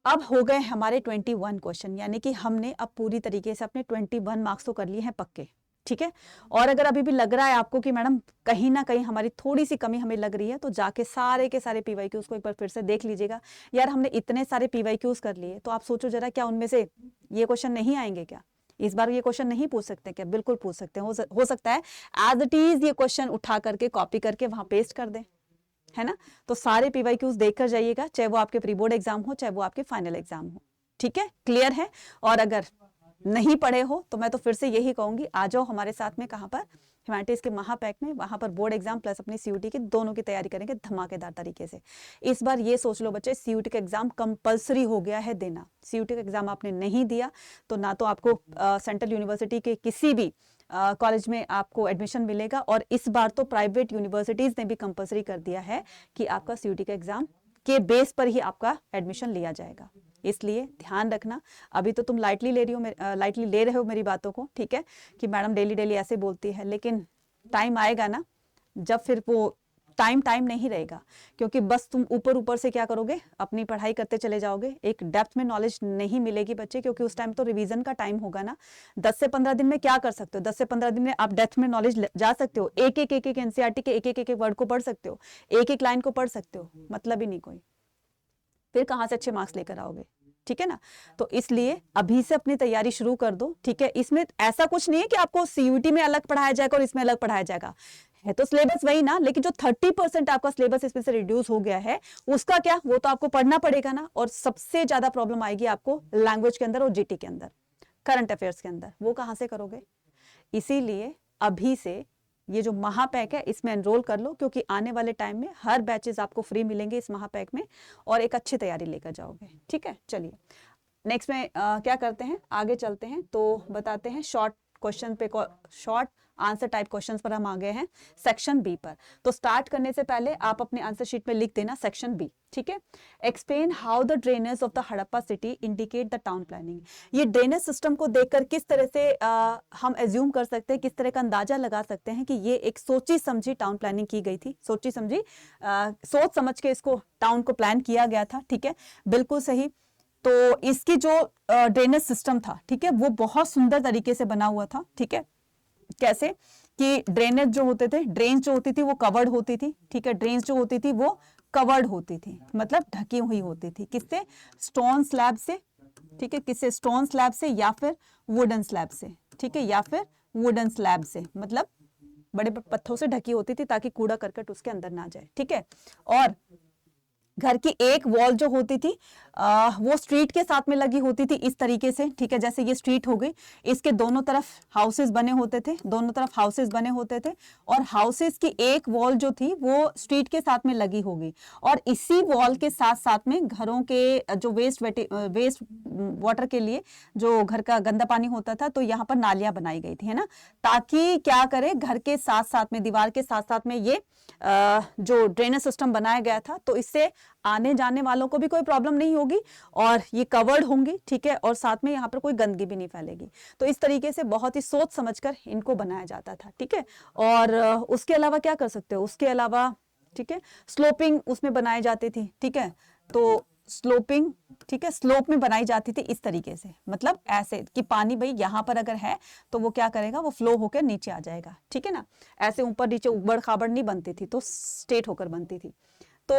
Speaker 1: अब हो गए हमारे 21 क्वेश्चन, यानी कि हमने अब पूरी तरीके से अपने 21 मार्क्स तो कर लिए हैं पक्के, ठीक है। और अगर अभी भी लग रहा है आपको कि मैडम कहीं ना कहीं हमारी थोड़ी सी कमी हमें लग रही है, तो जाके सारे के सारे PYQs को एक बार फिर से देख लीजिएगा। यार हमने इतने सारे PYQs कर लिए, तो आप सोचो जरा क्या उनमें से ये क्वेश्चन नहीं आएंगे क्या, इस बार ये क्वेश्चन नहीं पूछ सकते क्या, बिल्कुल पूछ सकते हैं। हो सकता है एज इट इज ये क्वेश्चन उठा करके कॉपी करके वहां पेस्ट कर दें, है ना। तो सारे PYQs देखकर जाइएगा, चाहे वो आपके प्री बोर्ड एग्जाम हो, चाहे वो आपके फाइनल एग्जाम हो, ठीक है, क्लियर है। और अगर नहीं पढ़े हो तो मैं तो फिर से यही कहूंगी, आ जाओ हमारे साथ में, कहां पर, ह्यूमैनिटीज के महापैक में, वहां पर बोर्ड एग्जाम प्लस अपनी CUT की दोनों की तैयारी करेंगे धमाकेदार तरीके से। इस बार ये सोच लो बच्चे, CUT का एग्जाम कंपलसरी हो गया है देना। CUT का एग्जाम आपने नहीं दिया तो ना तो आपको सेंट्रल यूनिवर्सिटी के किसी भी कॉलेज में आपको एडमिशन मिलेगा, और इस बार तो प्राइवेट यूनिवर्सिटीज ने भी कंपलसरी कर दिया है कि आपका CUT का एग्जाम के बेस पर ही आपका एडमिशन लिया जाएगा। इसलिए ध्यान रखना, अभी तो तुम लाइटली ले रहे हो मेरी बातों को, ठीक है, कि मैडम डेली डेली ऐसे बोलती है, लेकिन टाइम आएगा ना जब फिर वो टाइम नहीं रहेगा, क्योंकि बस तुम ऊपर ऊपर से क्या करोगे, अपनी पढ़ाई करते चले जाओगे, एक डेप्थ में नॉलेज नहीं मिलेगी बच्चे, क्योंकि उस टाइम तो रिवीजन का टाइम होगा ना। 10 से 15 दिन में क्या कर सकते हो, 10 से 15 दिन में आप डेप्थ में नॉलेज जा सकते हो, एक एक NCERT के एक वर्ड को पढ़ सकते हो, एक लाइन को पढ़ सकते हो, मतलब ही नहीं कोई, फिर कहां से अच्छे मार्क्स लेकर आओगे, ठीक है ना। तो इसलिए अभी से अपनी तैयारी शुरू कर दो, ठीक है। इसमें ऐसा कुछ नहीं है कि आपको सीयूटी में अलग पढ़ाया जाएगा और इसमें अलग पढ़ाया जाएगा, है तो सिलेबस वही ना, लेकिन जो 30% आपका सिलेबस इसमें से रिड्यूस हो गया है उसका क्या, वो तो आपको पढ़ना पड़ेगा ना। और सबसे ज्यादा प्रॉब्लम आएगी आपको लैंग्वेज के अंदर और जीटी के अंदर, करंट अफेयर्स के अंदर, वो कहां से करोगे। इसीलिए अभी से ये जो महापैक है इसमें एनरोल कर लो, क्योंकि आने वाले टाइम में हर बैचेस आपको फ्री मिलेंगे इस महापैक में और एक अच्छी तैयारी लेकर जाओगे, ठीक है। चलिए नेक्स्ट में क्या करते हैं, आगे चलते हैं। तो बताते हैं शॉर्ट क्वेश्चन पे, शॉर्ट आंसर टाइप क्वेश्चंस पर हम आ गए हैं सेक्शन बी पर। तो स्टार्ट करने से पहले आप अपने आंसर शीट में लिख देना सेक्शन बी, ठीक है। Explain how the drainage of the Harappa city indicate the town planning. ये ड्रेनेज सिस्टम को देखकर किस तरह से हम एज्यूम कर सकते हैं, किस तरह का अंदाजा लगा सकते हैं कि ये एक सोची समझी टाउन प्लानिंग की गई थी, सोची समझी सोच समझ के इसको टाउन को प्लान किया गया था, ठीक है, बिल्कुल सही। तो इसकी जो ड्रेनेज सिस्टम था, ठीक है, वो बहुत सुंदर तरीके से बना हुआ था, ठीक है। कैसे कि ड्रेनेज जो होते थे, ड्रेन जो होती थी वो कवर्ड होती थी, ठीक है, ड्रेन्स जो होती थी वो कवर्ड होती थी, मतलब ढकी हुई होती थी, किससे, स्टोन स्लैब से, ठीक है, किससे, स्टोन स्लैब से या फिर वुडन स्लैब से, ठीक है, या फिर वुडन स्लैब से, मतलब बड़े पत्थरों से ढकी होती थी ताकि कूड़ा करकट उसके अंदर ना जाए, ठीक है। और घर की एक वॉल जो होती थी वो स्ट्रीट के साथ में लगी होती थी इस तरीके से, ठीक है, जैसे ये स्ट्रीट हो गई, इसके दोनों तरफ हाउसेस बने होते थे, दोनों तरफ हाउसेस बने होते थे, और हाउसेस की एक वॉल जो थी वो स्ट्रीट के साथ में लगी होगी, और इसी वॉल के साथ साथ में घरों के जो वेस्ट वाटर के लिए जो घर का गंदा पानी होता था, तो यहाँ पर नालियां बनाई गई थी, है ना, ताकि क्या करे, घर के साथ साथ में, दीवार के साथ साथ में ये जो ड्रेनेज सिस्टम बनाया गया था, तो इससे आने जाने वालों को भी कोई प्रॉब्लम नहीं होगी और ये कवर्ड होंगी, ठीक है, और साथ में यहाँ पर कोई गंदगी भी नहीं फैलेगी। तो इस तरीके से बहुत ही सोच समझकर इनको बनाया जाता था, ठीक है। और उसके अलावा क्या कर सकते हो, उसके अलावा, ठीक है, स्लोपिंग उसमें बनाई जाती थी, ठीक है, तो स्लोपिंग, ठीक है, स्लोप में बनाई जाती थी इस तरीके से, मतलब ऐसे कि पानी भाई यहाँ पर अगर है तो वो क्या करेगा, वो फ्लो होकर नीचे आ जाएगा, ठीक है ना, ऐसे ऊपर नीचे उबड़ खाबड़ नहीं बनती थी, तो स्ट्रेट होकर बनती थी। तो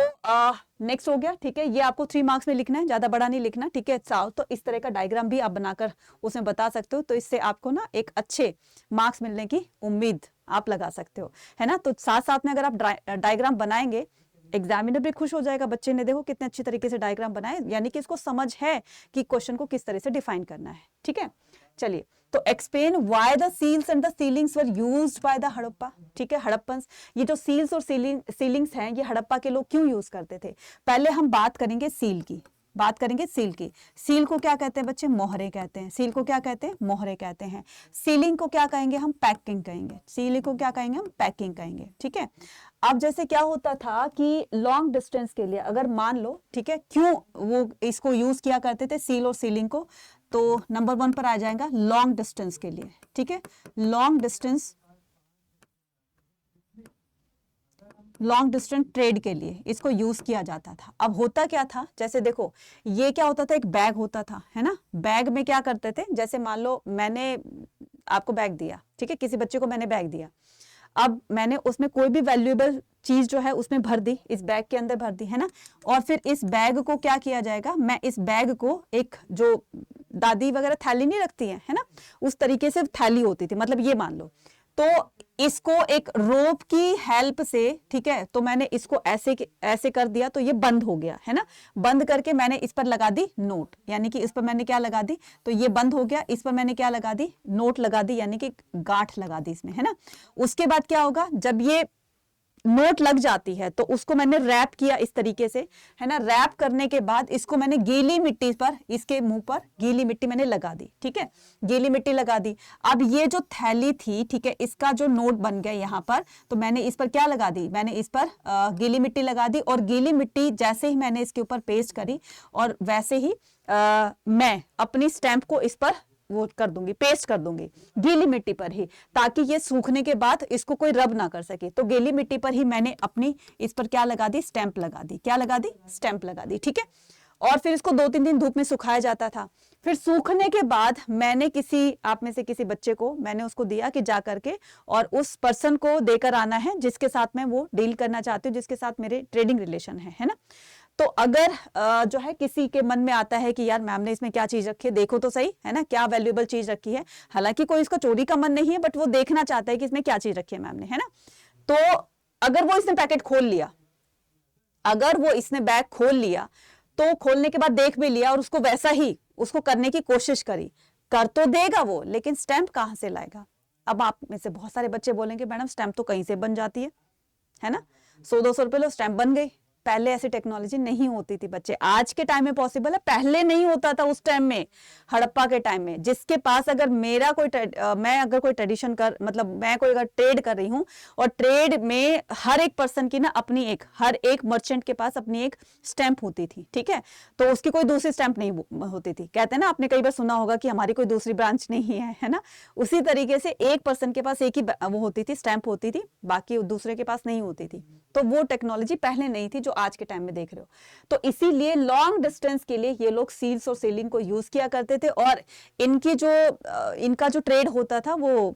Speaker 1: नेक्स्ट हो गया, ठीक है, ये आपको 3 मार्क्स में लिखना है, ज्यादा बड़ा नहीं लिखना, ठीक है। तो इस तरह का डायग्राम भी आप बनाकर उसमें बता सकते हो, तो इससे आपको ना एक अच्छे मार्क्स मिलने की उम्मीद आप लगा सकते हो, है ना। तो साथ साथ में अगर आप डायग्राम बनाएंगे, एग्जामिनर भी खुश हो जाएगा, बच्चे ने देखो कितने अच्छी तरीके से डायग्राम बनाए, यानी कि इसको समझ है कि क्वेश्चन को किस तरह से डिफाइन करना है, ठीक है। चलिए, तो explain why the seals and the sealings were used by the Harappa, ठीक है, हड़प्पन्स, ये जो सील्स और सीलिंग्स हैं ये हड़प्पा के लोग क्यों यूज करते थे। पहले हम बात करेंगे सील की, बात करेंगे सील की। सील को क्या कहते हैं बच्चे, मोहरे कहते हैं। सील को क्या कहते हैं, मोहरे कहते हैं। सीलिंग को क्या कहेंगे हम, पैकिंग कहेंगे। सीलिंग को क्या कहेंगे हम, पैकिंग कहेंगे, ठीक है। अब जैसे क्या होता था कि लॉन्ग डिस्टेंस के लिए अगर मान लो, ठीक है, क्यों वो इसको यूज किया करते थे सील और सीलिंग को, तो नंबर 1 पर आ जाएगा लॉन्ग डिस्टेंस के लिए, ठीक है, लॉन्ग डिस्टेंस ट्रेड के लिए इसको यूज किया जाता था। अब होता क्या था, जैसे देखो ये क्या होता था, एक बैग होता था, है ना, बैग में क्या करते थे, जैसे मान लो मैंने आपको बैग दिया, ठीक है, किसी बच्चे को मैंने बैग दिया, अब मैंने उसमें कोई भी वैल्यूएबल चीज जो है उसमें भर दी, इस बैग के अंदर भर दी, है ना, और फिर इस बैग को क्या किया जाएगा, मैं इस बैग को एक जो दादी वगैरह थैली नहीं रखती है ना, उस तरीके से थैली होती थी, मतलब ये मान लो, तो इसको एक रोप की हेल्प से, ठीक है, तो मैंने इसको ऐसे कर दिया, तो ये बंद हो गया, है ना, बंद करके मैंने इस पर लगा दी नोट, यानी कि इस पर मैंने क्या लगा दी, तो ये बंद हो गया, इस पर मैंने क्या लगा दी, नोट लगा दी, यानी कि गांठ लगा दी इसमें, है ना। उसके बाद क्या होगा, जब ये नोट लग जाती है तो उसको मैंने रैप किया इस तरीके से, है ना, रैप करने के बाद इसको मैंने गीली मिट्टी पर, इसके मुंह पर गीली मिट्टी मैंने लगा दी, ठीक है, गीली मिट्टी लगा दी। अब ये जो थैली थी, ठीक है, इसका जो नोट बन गया यहाँ पर, तो मैंने इस पर क्या लगा दी, मैंने इस पर गीली मिट्टी लगा दी, और गीली मिट्टी जैसे ही मैंने इसके ऊपर पेस्ट करी और वैसे ही मैं अपनी स्टैंप को इस पर वो कर दूंगी, पेस्ट कर दूंगी गीली मिट्टी पर ही, ताकि ये सूखने के बाद इसको कोई रब ना कर सके। तो गीली मिट्टी पर ही मैंने अपनी इस पर क्या लगा दी, स्टैंप लगा दी, क्या लगा दी, स्टैंप लगा दी, ठीक है। और फिर इसको 2-3 दिन धूप में सुखाया जाता था। फिर सूखने के बाद मैंने किसी आप में से किसी बच्चे को मैंने उसको दिया कि जा करके और उस पर्सन को देकर आना है जिसके साथ मैं वो डील करना चाहती हूँ, जिसके साथ मेरे ट्रेडिंग रिलेशन है ना। तो अगर जो है किसी के मन में आता है कि यार मैम ने इसमें क्या चीज रखी है, देखो तो सही है ना, क्या वैल्यूएबल चीज रखी है, हालांकि कोई इसका चोरी का मन नहीं है, बट वो देखना चाहता है कि इसमें क्या चीज रखी है मैम ने, है ना। तो अगर वो इसने पैकेट खोल लिया, अगर वो इसने बैग खोल लिया, तो खोलने के बाद देख भी लिया और उसको वैसा ही उसको करने की कोशिश करी, कर तो देगा वो, लेकिन स्टैंप कहां से लाएगा। अब आप में से बहुत सारे बच्चे बोलेंगे मैडम स्टैंप तो कहीं से बन जाती है ना, 100-200 रुपए लो स्टैंप बन गई। पहले ऐसी टेक्नोलॉजी नहीं होती थी बच्चे, आज के टाइम में पॉसिबल है, पहले नहीं होता था उस टाइम में, हड़प्पा के टाइम में। जिसके पास अगर मेरा कोई मैं अगर कोई ट्रेडिशन कर, मतलब मैं कोई अगर ट्रेड कर रही हूँ, और ट्रेड में हर एक पर्सन की ना अपनी एक, हर एक मर्चेंट के पास अपनी एक स्टैंप होती थी, ठीक है, तो उसकी कोई दूसरी स्टैंप नहीं होती थी। कहते हैं ना, आपने कई बार सुना होगा कि हमारी कोई दूसरी ब्रांच नहीं है ना, उसी तरीके से एक पर्सन के पास एक ही वो होती थी, स्टैंप होती थी, बाकी दूसरे के पास नहीं होती थी। तो वो टेक्नोलॉजी पहले नहीं थी जो आज के टाइम में देख रहे हो। तो इसीलिए लॉन्ग डिस्टेंस के लिए ये लोग सील्स और सीलिंग को यूज किया करते थे, और इनकी जो इनका जो ट्रेड होता था वो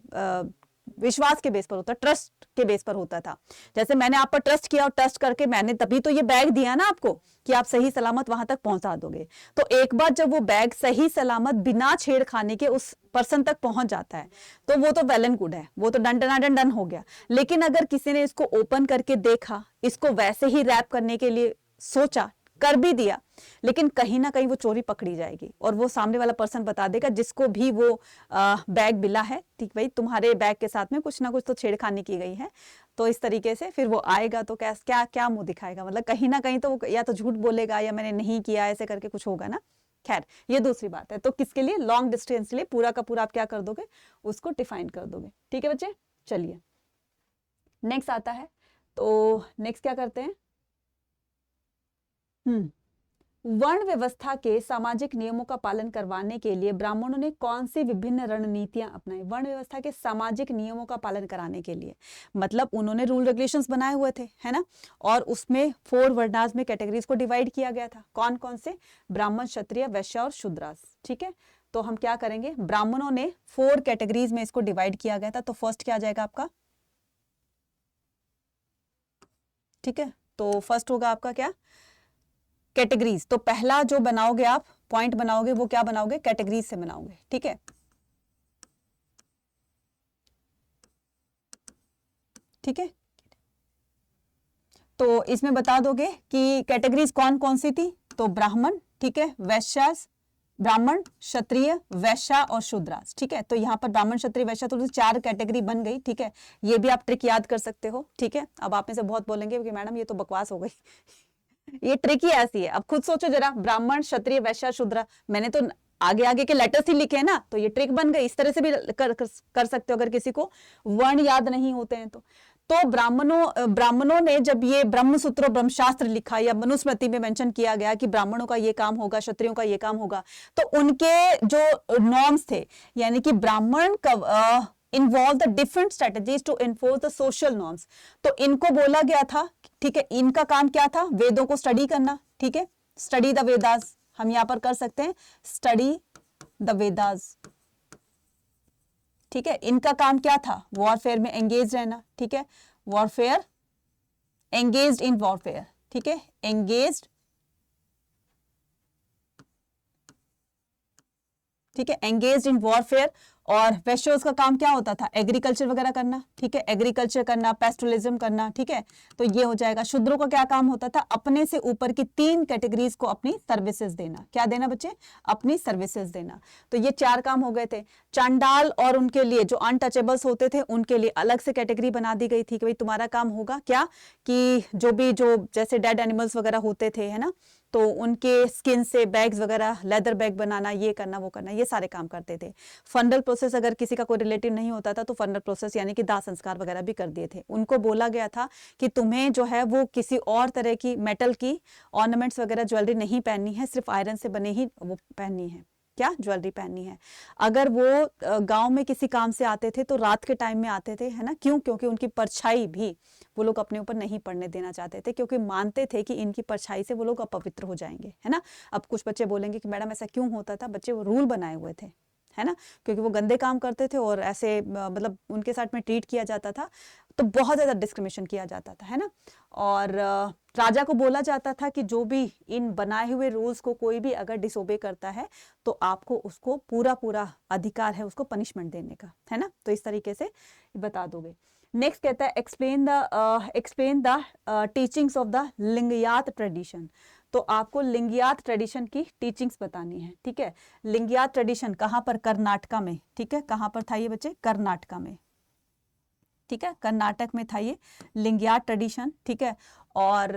Speaker 1: विश्वास के बेस पर होता, ट्रस्ट के बेस पर होता था। जैसे मैंने आप पर ट्रस्ट किया, और ट्रस्ट करके मैंने तभी तो ये बैग दिया ना आपको कि आप सही सलामत वहां तक पहुंचा दोगे। तो एक बार जब वो बैग सही सलामत बिना छेड़खानी के उस पर्सन तक पहुंच जाता है, तो वो तो वेल एंड गुड है, वो तो डन डन डन हो गया। लेकिन अगर किसी ने इसको ओपन करके देखा, इसको वैसे ही रैप करने के लिए सोचा, कर भी दिया, लेकिन कहीं ना कहीं वो चोरी पकड़ी जाएगी, और वो सामने वाला पर्सन बता देगा जिसको भी वो बैग मिला है, ठीक भाई तुम्हारे बैग के साथ में कुछ ना कुछ तो छेड़खानी की गई है। तो इस तरीके से फिर वो आएगा तो क्या क्या क्या मुंह दिखाएगा, मतलब कहीं ना कहीं तो वो या तो झूठ बोलेगा या मैंने नहीं किया, ऐसे करके कुछ होगा ना। खैर ये दूसरी बात है। तो किसके लिए, लॉन्ग डिस्टेंस के लिए पूरा का पूरा आप क्या कर दोगे, उसको डिफाइन कर दोगे। ठीक है बच्चे, चलिए नेक्स्ट आता है। तो नेक्स्ट क्या करते हैं, वर्ण व्यवस्था के सामाजिक नियमों का पालन करवाने के लिए ब्राह्मणों ने कौन सी विभिन्न रणनीतियां अपनाई। वर्ण व्यवस्था के सामाजिक नियमों का पालन कराने के लिए, मतलब उन्होंने रूल रेगुलेशंस बनाए हुए थे, है ना, और उसमें 4 वर्णास में कैटेगरीज को डिवाइड किया गया था। कौन कौन से, ब्राह्मण, क्षत्रिय, वैश्य और शूद्रास। ठीक है, तो हम क्या करेंगे, ब्राह्मणों ने 4 कैटेगरीज में इसको डिवाइड किया गया था। तो फर्स्ट क्या आ जाएगा आपका, ठीक है, तो फर्स्ट होगा आपका क्या, कैटेगरीज। तो पहला जो बनाओगे आप, पॉइंट बनाओगे, वो क्या बनाओगे, कैटेगरीज से बनाओगे। ठीक है, ठीक है, तो इसमें बता दोगे कि कैटेगरीज कौन कौन सी थी। तो ब्राह्मण, ठीक है, वैश्यास, ब्राह्मण, क्षत्रिय, वैश्य और शूद्रास। ठीक है, तो यहाँ पर ब्राह्मण, क्षत्रिय, वैश्य, तो 4 कैटेगरी बन गई। ठीक है, ये भी आप ट्रिक याद कर सकते हो। ठीक है, अब आप में से बहुत बोलेंगे कि मैडम ये तो बकवास हो गई ये ट्रिक ही ऐसी है। अब खुद सोचो जरा, ब्राह्मण, क्षत्रिय, वैश्य, शूद्र, मैंने तो आगे आगे के लेटर्स ही लिखे हैं ना, तो ये ट्रिक बन गई। इस तरह से भी कर सकते हो अगर किसी को वर्ण याद नहीं होते हैं तो ब्राह्मणों ने जब ये ब्रह्मसूत्र ब्रह्मशास्त्र लिखा, या मनुस्मृति में मेंशन किया गया कि ब्राह्मणों का ये काम होगा, क्षत्रियों का ये काम होगा, तो उनके जो नॉर्म्स थे, यानी कि ब्राह्मण का involve the different strategies to enforce the social norms. तो इनको बोला गया था, ठीक है, इनका काम क्या था, वेदों को स्टडी करना। ठीक है, स्टडी द वेदास, हम यहां पर कर सकते हैं, स्टडी द वेदास। ठीक है, इनका काम क्या था, वॉरफेयर में एंगेज रहना। ठीक है, वॉरफेयर, एंगेज्ड इन वॉरफेयर। ठीक है, एंगेज्ड, ठीक है, एंगेज्ड इन वॉरफेयर। और वैश्योस का काम क्या होता था, एग्रीकल्चर वगैरह करना। ठीक है, एग्रीकल्चर करना, पेस्टोरलिज्म करना। ठीक है, तो ये हो जाएगा। शूद्रों का क्या काम होता था, अपने से ऊपर की 3 कैटेगरीज को अपनी सर्विसेज देना। क्या देना बच्चे, अपनी सर्विसेज देना। तो ये 4 काम हो गए थे। चांडाल और उनके लिए जो अनटचेबल्स होते थे, उनके लिए अलग से कैटेगरी बना दी गई थी कि भाई तुम्हारा काम होगा क्या, कि जो जैसे डेड एनिमल्स वगैरह होते थे, है ना, तो उनके स्किन से बैग्स वगैरह, लेदर बैग बनाना, ये करना वो करना, ये सारे काम करते थे। फंडल प्रोसेस, अगर किसी का कोई रिलेटिव नहीं होता था तो फंडल प्रोसेस यानी कि दाह संस्कार वगैरह भी कर दिए थे। उनको बोला गया था कि तुम्हें जो है वो किसी और तरह की मेटल की ऑर्नामेंट्स वगैरह ज्वेलरी नहीं पहननी है, सिर्फ आयरन से बने ही वो पहननी है, क्या ज्वेलरी पहननी है। अगर वो गांव में किसी काम से आते थे तो रात के टाइम में आते थे, है ना, क्यों, क्योंकि उनकी परछाई भी वो लोग अपने ऊपर नहीं पड़ने देना चाहते थे, क्योंकि मानते थे कि इनकी परछाई से वो लोग अपवित्र हो जाएंगे, है ना। अब कुछ बच्चे बोलेंगे कि मैडम ऐसा क्यों होता था, बच्चे वो रूल बनाए हुए थे, है ना, क्योंकि वो गंदे काम करते थे और ऐसे मतलब उनके साथ में ट्रीट किया जाता था, तो बहुत ज़्यादा डिस्क्रिमिनेशन किया जाता था, है ना। और राजा को बोला जाता था कि जो भी इन बनाए हुए रूल्स को कोई भी अगर डिसोबे करता है तो आपको उसको पूरा पूरा अधिकार है उसको पनिशमेंट देने का, है ना। तो इस तरीके से बता दोगे। नेक्स्ट कहता है explain the teachings of the Lingayat tradition. तो आपको लिंगयात ट्रेडिशन की टीचिंग्स बतानी है, ठीक है। लिंगयात ट्रेडिशन कहाँ पर, कर्नाटका में, ठीक है। कहाँ पर था ये बच्चे, कर्नाटका में, ठीक है, कर्नाटक में था ये लिंगयात ट्रेडिशन, ठीक है। और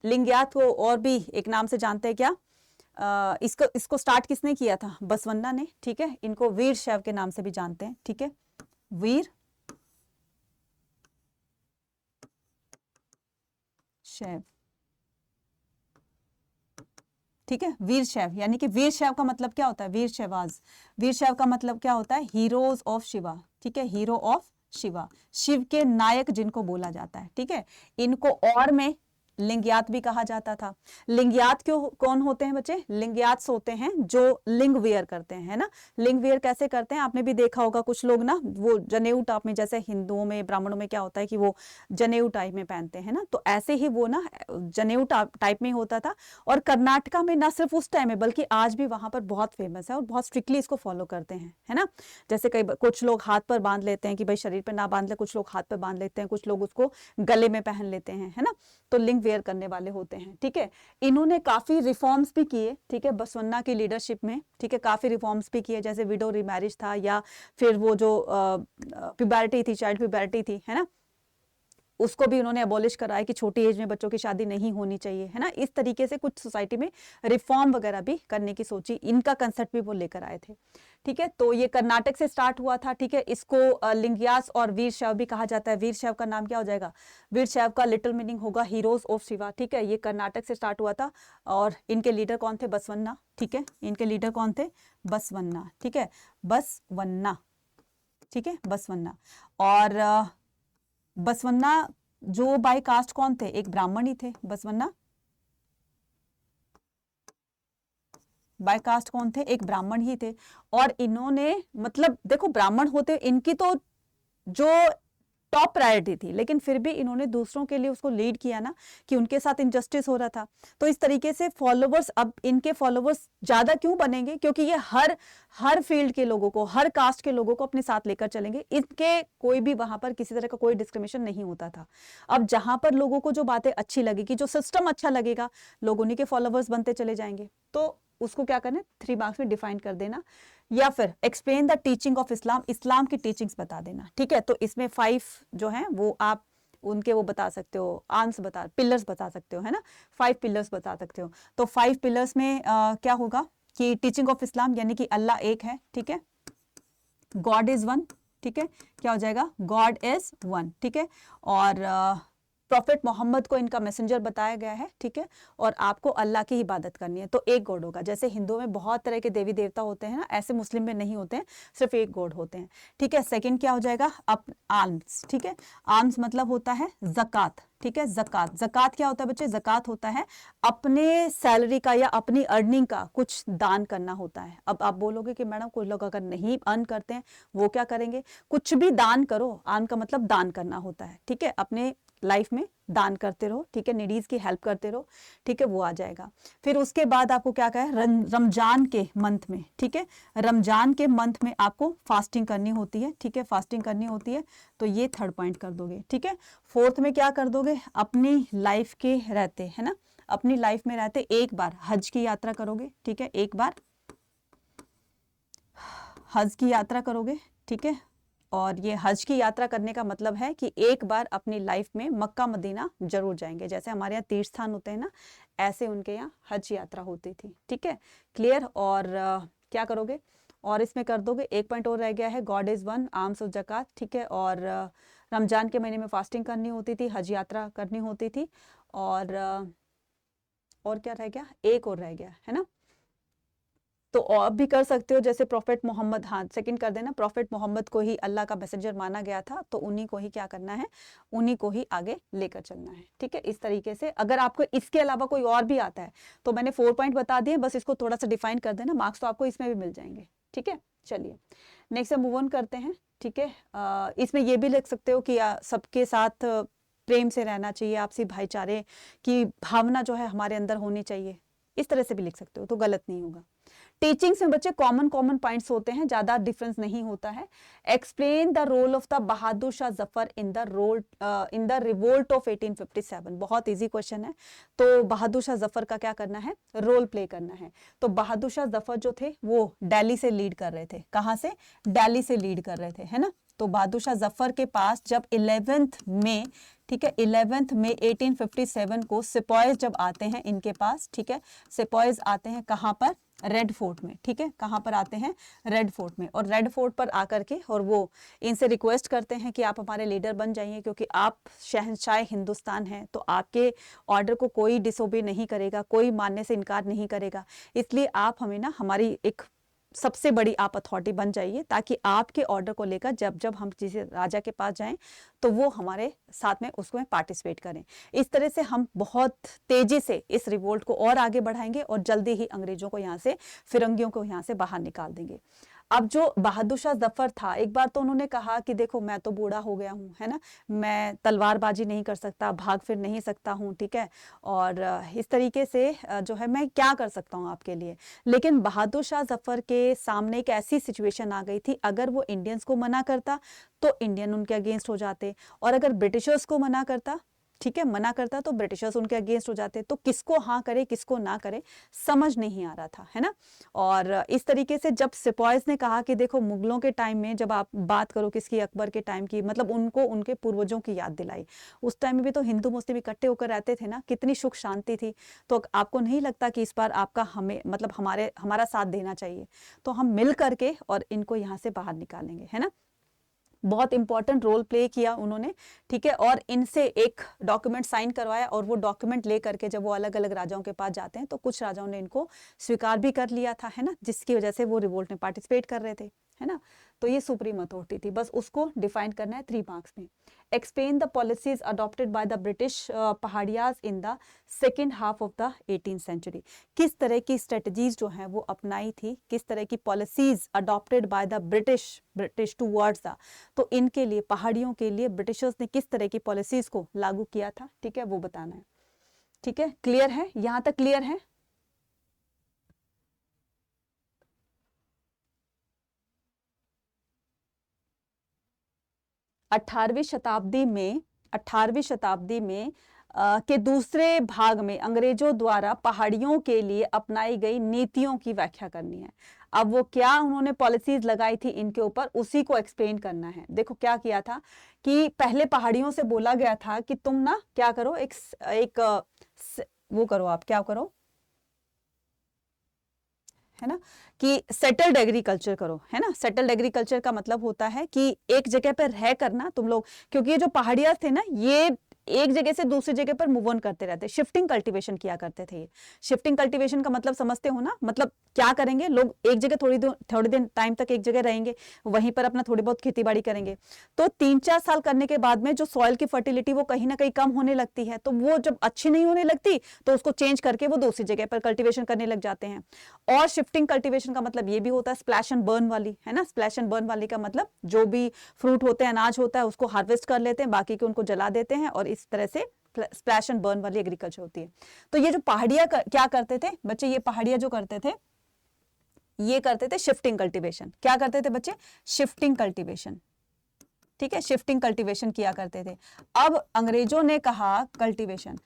Speaker 1: लिंगयात को और भी एक नाम से जानते हैं क्या, इसको स्टार्ट किसने किया था, बसवन्ना ने, ठीक है। इनको वीर शैव के नाम से भी जानते हैं, ठीक है, वीर शैव, ठीक है। वीर शैव, यानी कि वीर शैव का मतलब क्या होता है, वीर शैवाज, वीर शैव का मतलब क्या होता है, हीरोज ऑफ शिवा, ठीक है, हीरो ऑफ शिवा, शिव के नायक जिनको बोला जाता है, ठीक है। इनको और में लिंगयात भी कहा जाता था। लिंगयात क्यों, कौन होते हैं बच्चे, लिंगयात्स होते हैं जो लिंग वेयर करते हैं, है ना। लिंग वेयर कैसे करते हैं, आपने भी देखा होगा, कुछ लोग ना वो जनेऊ टाइप में, जैसे हिंदुओं में ब्राह्मणों में क्या होता है कि वो जनेऊ टाइप में पहनते हैं ना, तो ऐसे ही वो ना जनेऊ टाइप में होता था। और कर्नाटका में ना सिर्फ उस टाइम में बल्कि आज भी वहां पर बहुत फेमस है और बहुत स्ट्रिक्टली इसको फॉलो करते हैं, है ना। जैसे कई कुछ लोग हाथ पर बांध लेते हैं कि भाई शरीर पर ना बांध ले, कुछ लोग हाथ पर बांध लेते हैं, कुछ लोग उसको गले में पहन लेते हैं, है ना। तो लिंग वेयर करने वाले होते हैं, ठीक है। इन्होंने काफी रिफॉर्म्स भी किए, ठीक है, बसवन्ना की लीडरशिप में, ठीक है, काफी रिफॉर्म्स भी किए, जैसे विडो रिमैरिज था, या फिर वो जो प्यूबर्टी थी, चाइल्ड प्यूबर्टी थी, है ना, उसको भी उन्होंने अबॉलिश कराया कि छोटी एज में बच्चों की शादी नहीं होनी चाहिए, है ना। इस तरीके से कुछ सोसाइटी में रिफॉर्म वगैरह भी करने की सोची, इनका कंसेप्ट भी वो लेकर आए थे, ठीक है। तो ये कर्नाटक से स्टार्ट हुआ था, ठीक है। इसको लिंगयास और वीर शैव भी कहा जाता है। वीर शैव का नाम क्या हो जाएगा, वीर शैव का लिटिल मीनिंग होगा हीरोज ऑफ शिवा, ठीक है। ये कर्नाटक से स्टार्ट हुआ था और इनके लीडर कौन थे, बसवन्ना, ठीक है। इनके लीडर कौन थे, बसवन्ना, ठीक है, बसवन्ना, ठीक है, बसवन्ना। और बसवन्ना जो बाय कास्ट कौन थे, एक ब्राह्मण ही थे बसवन्ना, बाय कास्ट कौन थे, एक ब्राह्मण ही थे। और इन्होंने मतलब देखो ब्राह्मण होते इनकी तो जो टॉप प्रायोरिटी थी, लेकिन फिर भी इन्होंने दूसरों के लिए उसको लीड किया ना, कि उनके साथ इनजस्टिस हो रहा था। तो इस तरीके से फॉलोवर्स, अब इनके फॉलोवर्स ज्यादा क्यों बनेंगे, क्योंकि ये हर फील्ड के लोगों को, हर कास्ट के लोगों को अपने साथ लेकर चलेंगे। इनके कोई भी वहां पर किसी तरह का कोई डिस्क्रिमिनेशन नहीं होता था। अब जहां पर लोगों को जो बातें अच्छी लगेगी, जो सिस्टम अच्छा लगेगा, लोग उन्हीं के फॉलोवर्स बनते चले जाएंगे। तो उसको क्या करना है, 3 मार्क्स में डिफाइन कर देना, या फिर explain the teaching of Islam, Islam की टीचिंग्स बता देना, ठीक है। तो इसमें 5 जो है वो आप उनके वो बता सकते हो, आर्म्स बता, पिलर्स बता सकते हो, है ना, 5 पिलर्स बता सकते हो। तो 5 पिलर्स में क्या होगा कि टीचिंग ऑफ इस्लाम यानी कि अल्लाह एक है, ठीक है, गॉड इज वन, ठीक है, क्या हो जाएगा, गॉड इज वन, ठीक है। और प्रॉफिट मोहम्मद को इनका मैसेंजर बताया गया है, ठीक है। और आपको अल्लाह की इबादत करनी है, तो एक गॉड होगा। जैसे हिंदुओं में बहुत तरह के देवी देवता होते हैं ना, ऐसे मुस्लिम में नहीं होते हैं, सिर्फ एक गॉड होते हैं, ठीक है। सेकंड क्या हो जाएगा, आर्म्स, ठीक है, आर्म्स मतलब होता है जक़ात, ठीक है। जक़ात, जक़ात क्या होता है बच्चे, जक़ात होता है अपने सैलरी का या अपनी अर्निंग का कुछ दान करना होता है। अब आप बोलोगे कि मैडम कोई लोग अगर नहीं अर्न करते हैं वो क्या करेंगे, कुछ भी दान करो, अर्न का मतलब दान करना होता है, ठीक है। अपने लाइफ में दान करते रहो, ठीक है, नीडीज की हेल्प करते रहो, ठीक है, वो आ जाएगा। फिर उसके बाद आपको क्या कहे, रमजान के मंथ में, ठीक है, रमजान के मंथ में आपको फास्टिंग करनी होती है, ठीक है, फास्टिंग करनी होती है। तो ये 3rd पॉइंट कर दोगे, ठीक है। 4th में क्या कर दोगे, अपनी लाइफ के रहते, है ना, अपनी लाइफ में रहते एक बार हज की यात्रा करोगे, ठीक है, एक बार हज की यात्रा करोगे, ठीक है। और ये हज की यात्रा करने का मतलब है कि एक बार अपनी लाइफ में मक्का मदीना जरूर जाएंगे। जैसे हमारे यहाँ तीर्थ स्थान होते हैं ना, ऐसे उनके यहाँ हज यात्रा होती थी, ठीक है, क्लियर। और क्या करोगे, और इसमें कर दोगे, 1 पॉइंट और रह गया है, God is one, alms of zakat, ठीक है। और रमजान के महीने में फास्टिंग करनी होती थी, हज यात्रा करनी होती थी। और क्या रह गया, एक और रह गया, है ना। तो और भी कर सकते हो, जैसे प्रॉफिट मोहम्मद, हाँ सेकंड कर देना, प्रॉफिट मोहम्मद को ही अल्लाह का मैसेंजर माना गया था, तो उन्हीं को ही क्या करना है, उन्हीं को ही आगे लेकर चलना है, ठीक है। इस तरीके से अगर आपको इसके अलावा कोई और भी आता है तो मैंने 4 पॉइंट बता दिए, बस इसको थोड़ा सा डिफाइन कर देना, मार्क्स तो आपको इसमें भी मिल जाएंगे, ठीक है, चलिए नेक्स्ट हम मूव ऑन करते हैं। ठीक है, इसमें ये भी लिख सकते हो कि सबके साथ प्रेम से रहना चाहिए, आपसी भाईचारे की भावना जो है हमारे अंदर होनी चाहिए, इस तरह से भी लिख सकते हो, तो गलत नहीं होगा। टीचिंग्स में बच्चे कॉमन पॉइंट्स होते हैं, ज्यादा डिफरेंस नहीं होता है। Explain the role of the Bahadur Shah Zafar in the revolt of 1857। बहुत इजी क्वेश्चन है। तो बहादुर शाह जफर का क्या करना है, रोल प्ले करना है। तो बहादुर शाह जफर जो थे वो दिल्ली से लीड कर रहे थे। कहां से, दिल्ली से लीड कर रहे थे, है ना। तो बहादुर शाह जफर के पास जब 11th मई, ठीक है, 11th मई 1857 को सिपॉयज जब आते हैं इनके पास, ठीक है, सिपॉयज आते हैं कहां पर, रेड फोर्ट में। ठीक है, कहां पर आते हैं, रेड फोर्ट में। और रेड फोर्ट पर आकर के और वो इनसे रिक्वेस्ट करते हैं कि आप हमारे लीडर बन जाइए, क्योंकि आप शहंशाह हिंदुस्तान हैं, तो आपके ऑर्डर को कोई डिसोबे नहीं करेगा, कोई मानने से इनकार नहीं करेगा, इसलिए आप हमें ना हमारी एक सबसे बड़ी आप अथॉरिटी बन जाइए, ताकि आपके ऑर्डर को लेकर जब जब हम किसी राजा के पास जाएं तो वो हमारे साथ में उसमें पार्टिसिपेट करें। इस तरह से हम बहुत तेजी से इस रिवोल्ट को और आगे बढ़ाएंगे और जल्दी ही अंग्रेजों को यहाँ से, फिरंगियों को यहाँ से बाहर निकाल देंगे। अब जो बहादुर शाह जफर था, एक बार तो उन्होंने कहा कि देखो मैं तो बूढ़ा हो गया हूँ, है ना, मैं तलवारबाजी नहीं कर सकता, भाग फिर नहीं सकता हूँ, ठीक है, और इस तरीके से जो है मैं क्या कर सकता हूँ आपके लिए। लेकिन बहादुर शाह जफर के सामने एक ऐसी सिचुएशन आ गई थी, अगर वो इंडियंस को मना करता तो इंडियन उनके अगेंस्ट हो जाते, और अगर ब्रिटिशर्स को मना करता, ठीक है, मना करता तो ब्रिटिशर्स उनके अगेंस्ट हो जाते। तो किसको हाँ करे किसको ना करे समझ नहीं आ रहा था, है ना। और इस तरीके से जब सिपॉयज ने कहा कि देखो मुगलों के टाइम में, जब आप बात करो किसकी, अकबर के टाइम की, मतलब उनको उनके पूर्वजों की याद दिलाई। उस टाइम में भी तो हिंदू मुस्लिम इकट्ठे होकर रहते थे ना, कितनी सुख शांति थी। तो आपको नहीं लगता कि इस बार आपका हमें मतलब हमारा साथ देना चाहिए, तो हम मिल करके और इनको यहाँ से बाहर निकालेंगे, है ना। बहुत इंपॉर्टेंट रोल प्ले किया उन्होंने, ठीक है, और इनसे एक डॉक्यूमेंट साइन करवाया, और वो डॉक्यूमेंट ले करके जब वो अलग अलग राजाओं के पास जाते हैं तो कुछ राजाओं ने इनको स्वीकार भी कर लिया था, है ना, जिसकी वजह से वो रिवोल्ट में पार्टिसिपेट कर रहे थे, है ना। तो ये सुप्रीम अथॉरिटी थी, बस उसको डिफाइन करना है 3 मार्क्स में। Explain the policies adopted by the British Paharias in the second half of the 18th century. किस तरह की स्ट्रेटजीज जो हैं वो अपनाई थी, किस तरह की policies adopted by the British towards the, तो इनके लिए, पहाड़ियों के लिए ब्रिटिशर्स ने किस तरह की पॉलिसीज को लागू किया था, ठीक है, वो बताना है। ठीक है, क्लियर है, यहां तक क्लियर है। अठारहवीं शताब्दी में के दूसरे भाग में अंग्रेजों द्वारा पहाड़ियों के लिए अपनाई गई नीतियों की व्याख्या करनी है। अब वो क्या उन्होंने पॉलिसीज लगाई थी इनके ऊपर, उसी को एक्सप्लेन करना है। देखो क्या किया था कि पहले पहाड़ियों से बोला गया था कि तुम ना क्या करो, एक वो करो, आप क्या करो, है ना, कि सेटल्ड एग्रीकल्चर करो, है ना। सेटल्ड एग्रीकल्चर का मतलब होता है कि एक जगह पर रह करना तुम लोग, क्योंकि ये जो पहाड़ियां थे ना, ये एक जगह से दूसरी जगह पर मूव ऑन करते रहते, शिफ्टिंग कल्टीवेशन किया करते थे। ये शिफ्टिंग कल्टीवेशन का मतलब समझते हो ना, मतलब क्या करेंगे लोग, एक जगह थोड़ी दिन टाइम तक एक जगह रहेंगे, वहीं पर अपना थोड़ी बहुत खेती बाड़ी करेंगे। तो 3-4 साल करने के बाद में जो सॉइल की फर्टिलिटी वो कहीं ना कहीं कम होने लगती है, तो वो जब अच्छी नहीं होने लगती तो उसको चेंज करके वो दूसरी जगह पर कल्टीवेशन करने लग जाते हैं। और शिफ्टिंग कल्टीवेशन का मतलब ये भी होता है स्प्लैश एंड बर्न वाली, है ना। स्प्लैश एंड बर्न वाली का मतलब जो भी फ्रूट होते हैं, अनाज होता है, उसको हार्वेस्ट कर लेते हैं, बाकी के उनको जला देते हैं, और इस तरह से स्प्लैश एंड बर्न वाली एग्रीकल्चर होती है। तो ये जो पहाड़ियां क्या करते थे बच्चे, ये पहाड़ियां जो करते थे, ये करते थे शिफ्टिंग कल्टीवेशन। क्या करते थे बच्चे, शिफ्टिंग कल्टीवेशन, ठीक है, शिफ्टिंग कल्टीवेशन किया करते थे। अब अंग्रेजों ने कहा कल्टीवेशन,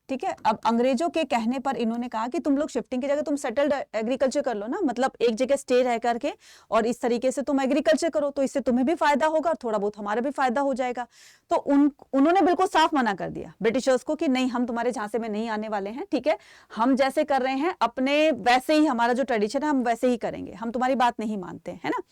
Speaker 1: ठीक है, अब अंग्रेजों के कहने पर इन्होंने कहा कि तुम लोग शिफ्टिंग की जगह तुम सेटल्ड एग्रीकल्चर कर लो ना, मतलब एक जगह स्टे रह करके और इस तरीके से तुम एग्रीकल्चर करो, तो इससे तुम्हें भी फायदा होगा और थोड़ा बहुत हमारा भी फायदा हो जाएगा। तो उन्होंने बिल्कुल साफ मना कर दिया ब्रिटिशर्स को कि नहीं, हम तुम्हारे झांसे में नहीं आने वाले हैं, ठीक है, हम जैसे कर रहे हैं अपने वैसे ही, हमारा जो ट्रेडिशन है हम वैसे ही करेंगे, हम तुम्हारी बात नहीं मानते, है ना।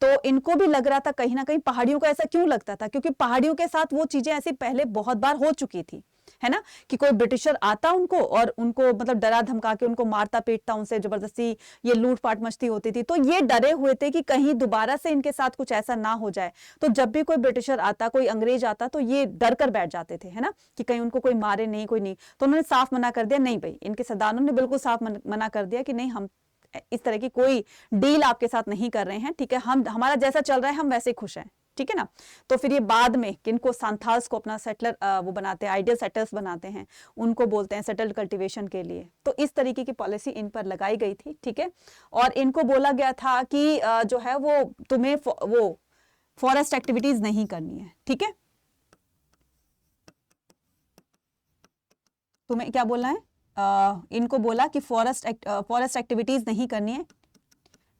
Speaker 1: तो इनको भी लग रहा था कहीं ना कहीं, पहाड़ियों को ऐसा क्यों लगता था, क्योंकि पहाड़ियों के साथ वो चीजें ऐसी पहले बहुत बार हो चुकी थी, है ना, कि कोई ब्रिटिशर आता उनको और उनको मतलब डरा धमका के उनको मारता पीटता, उनसे जबरदस्ती ये लूटपाट मस्ती होती थी। तो ये डरे हुए थे कि कहीं दोबारा से इनके साथ कुछ ऐसा ना हो जाए। तो जब भी कोई ब्रिटिशर आता, कोई अंग्रेज आता, तो ये डर कर बैठ जाते थे, है ना, कि कहीं उनको कोई मारे नहीं, कोई नहीं। तो उन्होंने साफ मना कर दिया, नहीं भाई, इनके सरदारों ने बिल्कुल साफ मना कर दिया कि नहीं, हम इस तरह की कोई डील आपके साथ नहीं कर रहे हैं, ठीक है। हम हमारा जैसा चल रहा है हम वैसे खुश हैं, ठीक है ना। तो फिर ये बाद में किनको सांथाल्स को अपना सेटलर वो बनाते हैं, आइडियल सेटल्स बनाते हैं, उनको बोलते हैं सेटल्ड कल्टीवेशन के लिए। तो इस तरीके की पॉलिसी इन पर लगाई गई थी, ठीक है। और इनको बोला गया था कि जो है वो तुम्हें वो फॉरेस्ट एक्टिविटीज नहीं करनी है, ठीक है। तुम्हें क्या बोलना है, इनको बोला कि फॉरेस्ट एक्टिविटीज नहीं करनी है,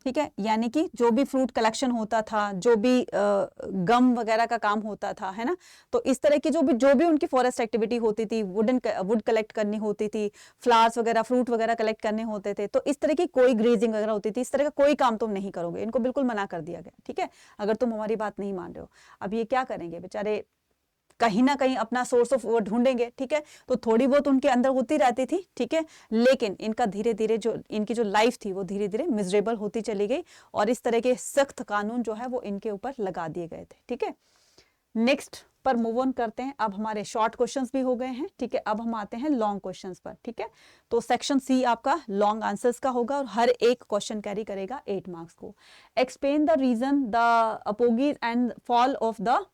Speaker 1: ठीक है। यानी कि जो भी फ्रूट कलेक्शन होता था, जो भी गम वगैरह का काम होता था, है ना, तो इस तरह की जो भी उनकी फॉरेस्ट एक्टिविटी होती थी, वुड कलेक्ट करनी होती थी, फ्लावर्स वगैरह फ्रूट वगैरह कलेक्ट करने होते थे, तो इस तरह की कोई ग्रेजिंग वगैरह होती थी, इस तरह का कोई काम तुम नहीं करोगे, इनको बिल्कुल मना कर दिया गया, ठीक है। अगर तुम हमारी बात नहीं मान रहे हो, अब ये क्या करेंगे बेचारे, कहीं ना कहीं अपना सोर्स ऑफ ढूंढेंगे, ठीक है। तो थोड़ी बहुत उनके अंदर होती रहती थी, ठीक है, लेकिन इनका धीरे धीरे जो इनकी जो लाइफ थी वो धीरे धीरे मिजरेबल होती चली गई, और इस तरह के सख्त कानून जो है वो इनके ऊपर लगा दिए गए थे, ठीक है। नेक्स्ट पर मूव ऑन करते हैं। अब हमारे शॉर्ट क्वेश्चंस भी हो गए हैं, ठीक है। अब हम आते हैं लॉन्ग क्वेश्चंस पर, ठीक है। तो सेक्शन सी आपका लॉन्ग आंसर्स का होगा और हर एक क्वेश्चन कैरी करेगा 8 मार्क्स को। Explain the reason the apogees and fall of the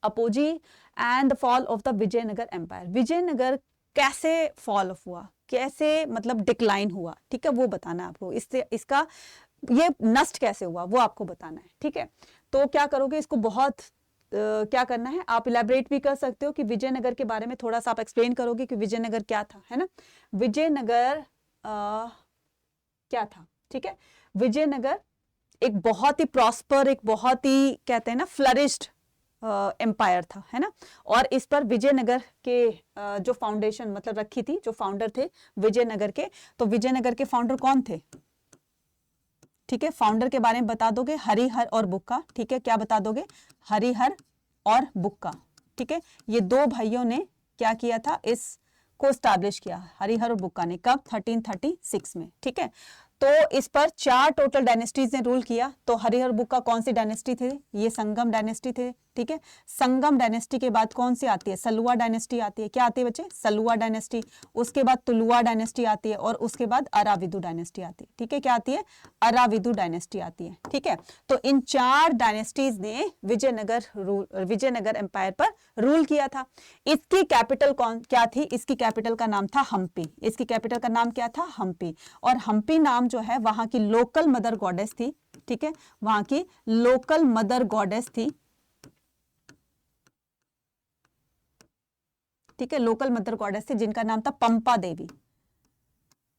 Speaker 1: apogee and the fall of the Vijayanagar empire. Vijayanagar कैसे फॉल ऑफ हुआ, कैसे मतलब डिक्लाइन हुआ, ठीक है, वो बताना है आपको। इससे इसका ये नष्ट कैसे हुआ वो आपको बताना है, ठीक है। तो क्या करोगे, इसको बहुत क्या करना है, आप इलेबरेट भी कर सकते हो कि विजयनगर के बारे में थोड़ा सा आप एक्सप्लेन करोगे कि विजयनगर क्या था, है ना। विजयनगर क्या था, ठीक है। विजयनगर एक बहुत ही प्रॉस्पर, एक बहुत ही कहते हैं ना फ्लरिश्ड एम्पायर था, है ना। और इस पर विजयनगर के जो फाउंडेशन मतलब रखी थी, जो फाउंडर थे विजयनगर के, तो विजयनगर के फाउंडर कौन थे, ठीक है। फाउंडर के बारे में बता दोगे, हरिहर और बुक्का, ठीक है। क्या बता दोगे, हरिहर और बुक्का, ठीक है। ये दो भाइयों ने क्या किया था, इसको स्टैब्लिश किया, हरिहर और बुक्का ने। कब, 1336 में, ठीक है। तो इस पर 4 टोटल डायनेस्टीज ने रूल किया। तो हरिहर बुक्का कौन सी डायनेस्टी थे, ये संगम डायनेस्टी थे, ठीक है। संगम डायनेस्टी के बाद कौन सी आती है, सलुआ डायनेस्टी आती है। क्या आती है बच्चे, सलुआ डायनेस्टी। उसके बाद तुलुआ डायनेस्टी आती है और उसके बाद अराविदु डायनेस्टी आती है, ठीक है। क्या आती है, अराविदु डायनेस्टी आती है, ठीक है। तो इन 4 डायनेस्टीज ने विजयनगर एम्पायर पर रूल किया था। इसकी कैपिटल क्या थी, इसकी कैपिटल का नाम था हम्पी। इसकी कैपिटल का नाम क्या था, हम्पी। और हम्पी नाम जो है वहां की लोकल मदर गॉडेस थी, ठीक है। वहां की लोकल मदर गॉडेस थी, ठीक है। लोकल मदर गॉडेस थी जिनका नाम था पंपा देवी,